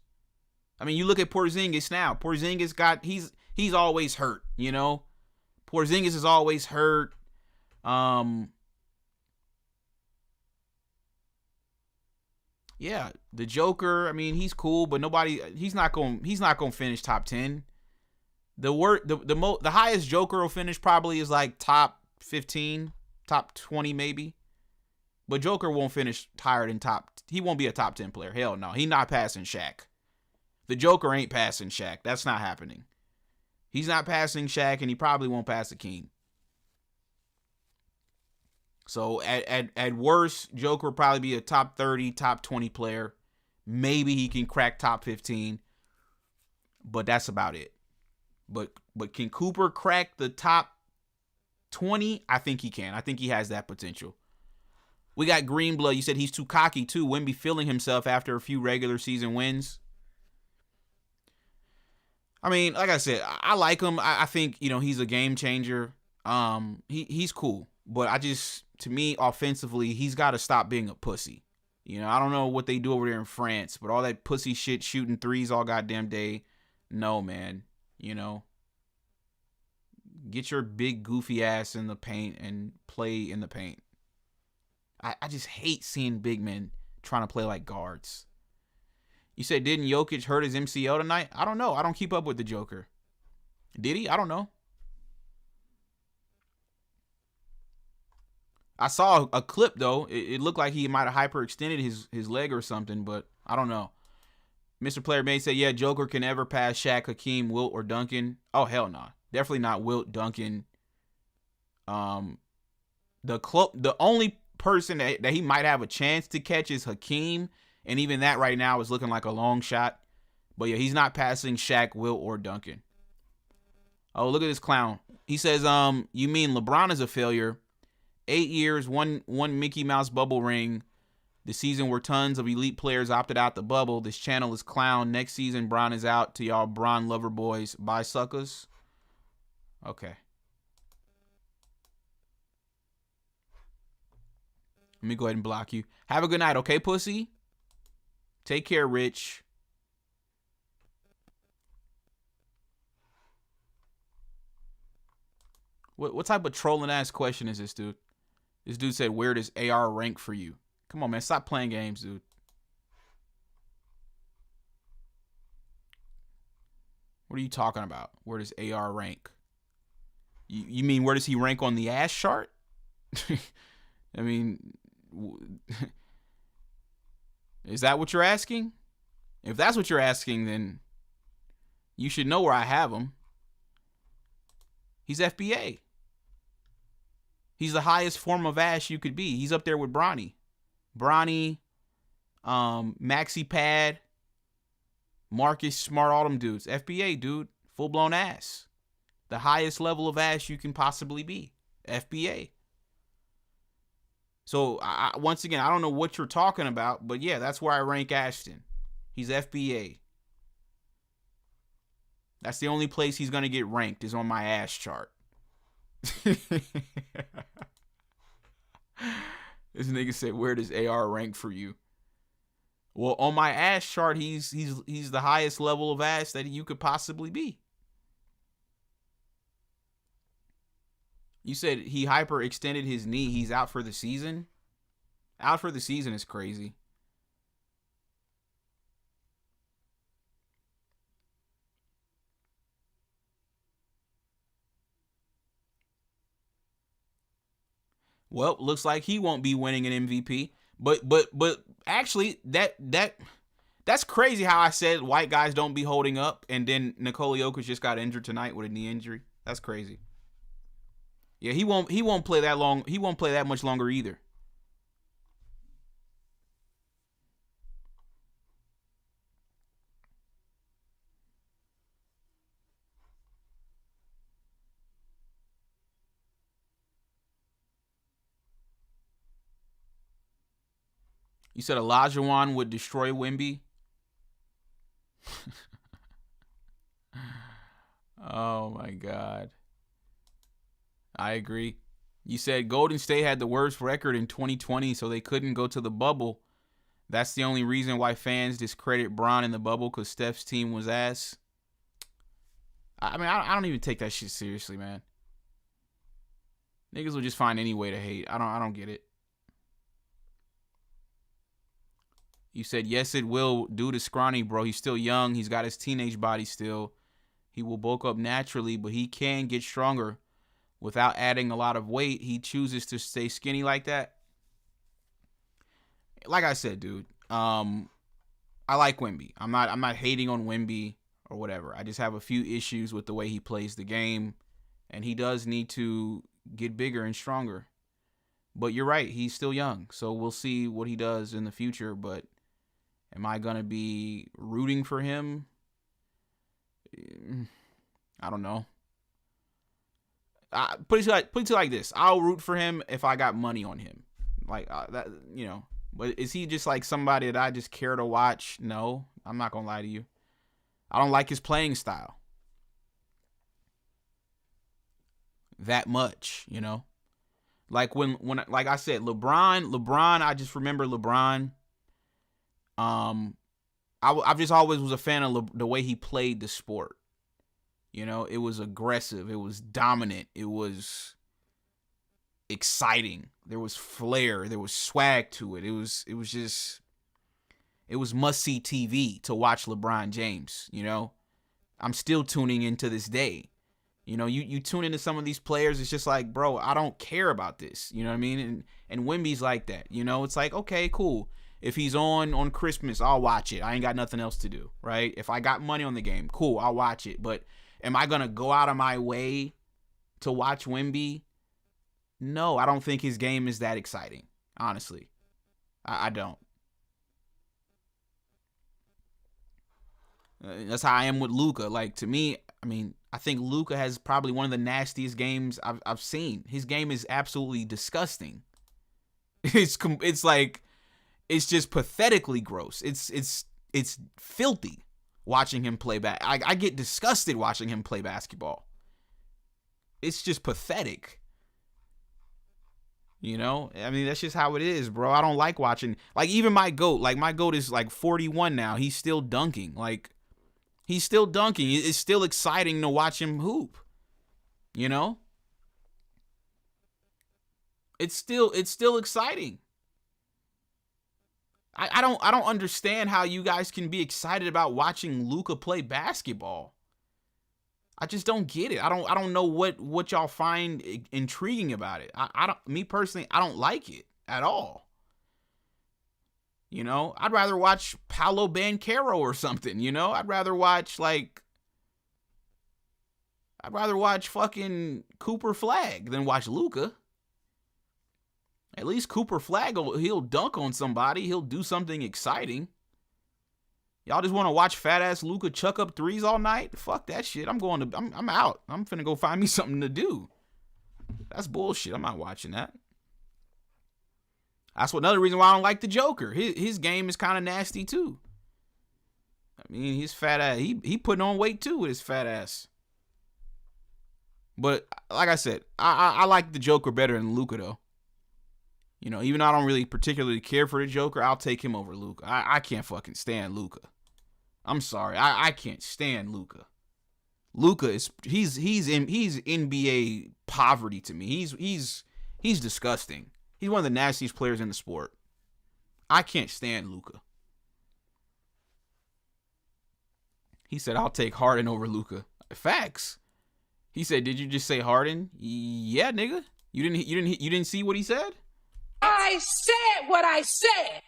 You look at Porzingis now. Porzingis he's always hurt, Porzingis is always hurt. Yeah, the Joker, he's cool, but he's not going to finish top 10. The highest Joker will finish probably is like top 15, top 20 maybe. But Joker won't finish higher than he won't be a top 10 player. Hell no. He's not passing Shaq. The Joker ain't passing Shaq. That's not happening. He's not passing Shaq, and he probably won't pass Hakeem. So at worst, Joker will probably be a top 30, top 20 player. Maybe he can crack top 15. But that's about it. But can Cooper crack the top 20? I think he can. I think he has that potential. We got Greenblood. You said he's too cocky, too. Wouldn't be feeling himself after a few regular season wins. Like I said, I like him. I think, he's a game changer. He's cool. But to me, offensively, he's got to stop being a pussy. I don't know what they do over there in France, but all that pussy shit shooting threes all goddamn day. No, man. Get your big goofy ass in the paint and play in the paint. I just hate seeing big men trying to play like guards. You said, didn't Jokic hurt his MCL tonight? I don't know. I don't keep up with the Joker. Did he? I don't know. I saw a clip, though. It looked like he might have hyperextended his leg or something, but I don't know. Mr. Player May said, yeah, Joker can ever pass Shaq, Hakeem, Wilt, or Duncan. Oh, hell no. Definitely not Wilt, Duncan. The only person that he might have a chance to catch is Hakeem, and even that right now is looking like a long shot. But yeah, he's not passing Shaq, Wilt, or Duncan. Oh, look at this clown. He says, you mean LeBron is a failure? 8 years, one Mickey Mouse bubble ring. The season where tons of elite players opted out the bubble. This channel is clown. Next season, Bron is out. To y'all Bron lover boys. Bye, suckers. Okay. Let me go ahead and block you. Have a good night, okay, pussy? Take care, Rich. What type of trolling ass question is this, dude? This dude said, where does AR rank for you? Come on, man. Stop playing games, dude. What are you talking about? Where does AR rank? You mean where does he rank on the ass chart? Is that what you're asking? If that's what you're asking, then you should know where I have him. He's FBA. He's the highest form of ass you could be. He's up there with Bronny. Maxi Pad, Marcus Smart, all them dudes. FBA, dude. Full-blown ass. The highest level of ass you can possibly be. FBA. So, once again, I don't know what you're talking about, but yeah, that's where I rank Ashton. He's FBA. That's the only place he's going to get ranked is on my ass chart. This nigga said, where does AR rank for you? Well, on my ass chart, he's the highest level of ass that you could possibly be. You said he hyperextended his knee. He's out for the season? Out for the season is crazy. Well, looks like he won't be winning an MVP. But actually, that's crazy how I said white guys don't be holding up, and then Nikola Jokic just got injured tonight with a knee injury. That's crazy. Yeah, he won't play that long. He won't play that much longer either. You said Olajuwon would destroy Wemby? Oh, my God. I agree. You said Golden State had the worst record in 2020, so they couldn't go to the bubble. That's the only reason why fans discredit Bron in the bubble, because Steph's team was ass. I mean, I don't even take that shit seriously, man. Niggas will just find any way to hate. I don't get it. You said, yes, it will. Dude is scrawny, bro. He's still young. He's got his teenage body still. He will bulk up naturally, but he can get stronger without adding a lot of weight. He chooses to stay skinny like that. Like I said, dude, I like Wemby. I'm not hating on Wemby or whatever. I just have a few issues with the way he plays the game, and he does need to get bigger and stronger. But you're right. He's still young, so we'll see what he does in the future, but am I going to be rooting for him? I don't know. Put it like this. I'll root for him if I got money on him. Like, that, you know. But is he just like somebody that I just care to watch? No, I'm not going to lie to you. I don't like his playing style that much, you know. Like when like I said, LeBron, I just remember LeBron. I've just always was a fan of the way he played the sport. You know, it was aggressive, it was dominant, it was exciting. There was flair, there was swag to it. It was must-see TV to watch LeBron James, you know. I'm still tuning in to this day. You know, you tune into some of these players, it's just like, bro, I don't care about this. You know what I mean? And Wemby's like that. You know, it's like, okay, cool. If he's on Christmas, I'll watch it. I ain't got nothing else to do, right? If I got money on the game, cool, I'll watch it. But am I going to go out of my way to watch Wemby? No, I don't think his game is that exciting, honestly. I don't. That's how I am with Luka. Like, to me, I mean, I think Luka has probably one of the nastiest games I've seen. His game is absolutely disgusting. It's like, it's just pathetically gross. It's filthy watching him play I get disgusted watching him play basketball. It's just pathetic. You know? I mean, that's just how it is, bro. I don't like watching. Like, even my GOAT. Like, my GOAT is like 41 now. He's still dunking. Like, he's still dunking. It's still exciting to watch him hoop. You know? It's still exciting. I don't understand how you guys can be excited about watching Luka play basketball. I just don't get it. I don't know what y'all find intriguing about it. Me personally, I don't like it at all. You know, I'd rather watch Paolo Banchero or something, you know? I'd rather watch fucking Cooper Flagg than watch Luka. At least Cooper Flagg, he'll dunk on somebody. He'll do something exciting. Y'all just want to watch fat-ass Luka chuck up threes all night? Fuck that shit. I'm out. I'm finna go find me something to do. That's bullshit. I'm not watching that. That's another reason why I don't like the Joker. His game is kind of nasty, too. I mean, his fat ass, he putting on weight, too, with his fat ass. But, like I said, I like the Joker better than Luka, though. You know, even though I don't really particularly care for the Joker, I'll take him over Luka. I can't fucking stand Luka. I'm sorry. I can't stand Luka. Luka he's NBA poverty to me. He's disgusting. He's one of the nastiest players in the sport. I can't stand Luka. He said, I'll take Harden over Luka. Facts. He said, did you just say Harden? Yeah, nigga. You didn't see what he said? I said what I said.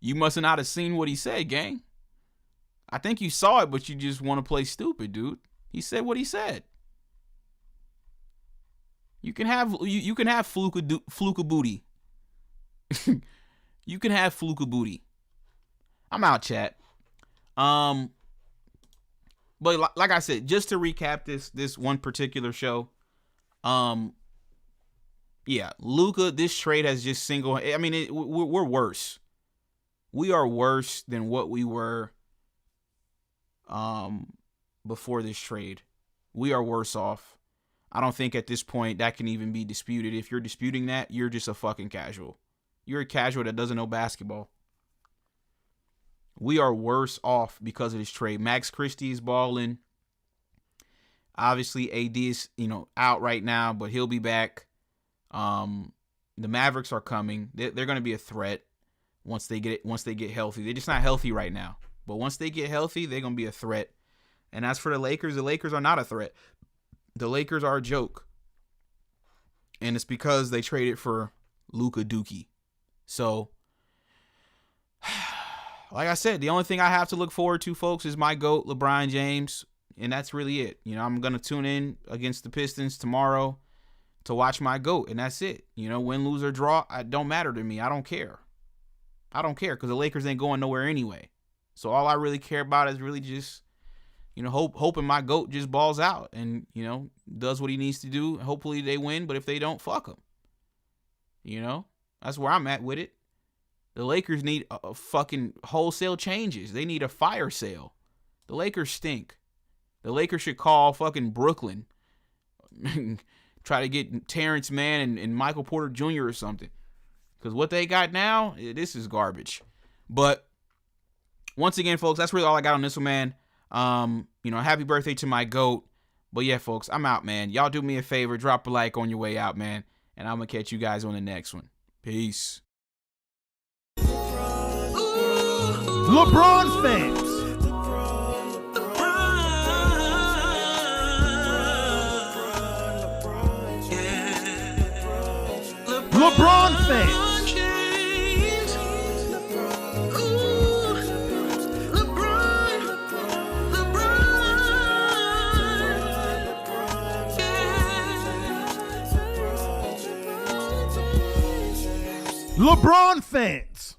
You must not have seen what he said, gang. I think you saw it, but you just want to play stupid, dude. He said what he said. You can have fluka booty. You can have fluka booty. I'm out, chat. But like I said, just to recap this one particular show, yeah, Luka, this trade has just we're worse. We are worse than what we were before this trade. We are worse off. I don't think at this point that can even be disputed. If you're disputing that, you're just a fucking casual. You're a casual that doesn't know basketball. We are worse off because of this trade. Max Christie is balling. Obviously, AD is, out right now, but he'll be back. The Mavericks are coming. They're going to be a threat once they get healthy. They're just not healthy right now. But once they get healthy, they're going to be a threat. And as for the Lakers are not a threat. The Lakers are a joke. And it's because they traded for Luka Doncic. So, like I said, the only thing I have to look forward to, folks, is my GOAT, LeBron James. And that's really it. I'm going to tune in against the Pistons tomorrow to watch my GOAT. And that's it. Win, lose, or draw, it don't matter to me. I don't care. Because the Lakers ain't going nowhere anyway. So all I really care about is really just, hoping my GOAT just balls out and, does what he needs to do. Hopefully they win, but if they don't, fuck them. That's where I'm at with it. The Lakers need a fucking wholesale changes. They need a fire sale. The Lakers stink. The Lakers should call fucking Brooklyn. Try to get Terrence Mann and Michael Porter Jr. or something. Because what they got now, this is garbage. But once again, folks, that's really all I got on this one, man. Happy birthday to my GOAT. But yeah, folks, I'm out, man. Y'all do me a favor. Drop a like on your way out, man. And I'm going to catch you guys on the next one. Peace. LeBron fans. LeBron fans. LeBron fans.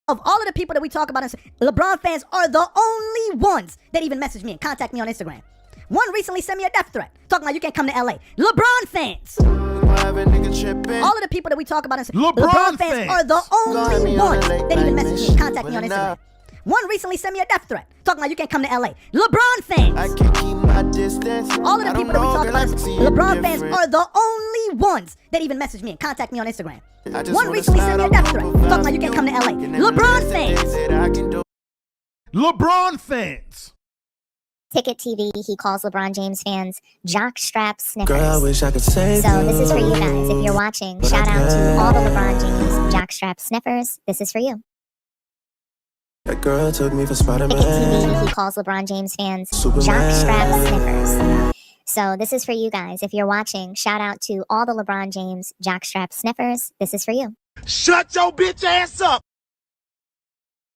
Of all of the people that we talk about, LeBron fans are the only ones that even message me and contact me on Instagram. One recently sent me a death threat, talking about you can't come to LA. LeBron fans. All of the people that we talk about, LeBron fans are the only ones that even message me and contact me on Instagram. One recently sent me a death threat, talking about you can't come to LA. LeBron fans. I can't keep my distance. All of the people that we talk about, LeBron fans are the only ones that even message me and contact me on Instagram. One recently sent me a death threat, talking about you can't come to LA. LeBron fans. LeBron fans. Ticket TV, he calls LeBron James fans jockstrap sniffers. Girl, I wish I could save so this is for you guys. If you're watching, shout out to all the LeBron James jockstrap sniffers. This is for you. That girl took me for Spider-Man. Ticket TV, he calls LeBron James fans jockstrap sniffers. So this is for you guys. If you're watching, shout out to all the LeBron James jockstrap sniffers. This is for you. Shut your bitch ass up.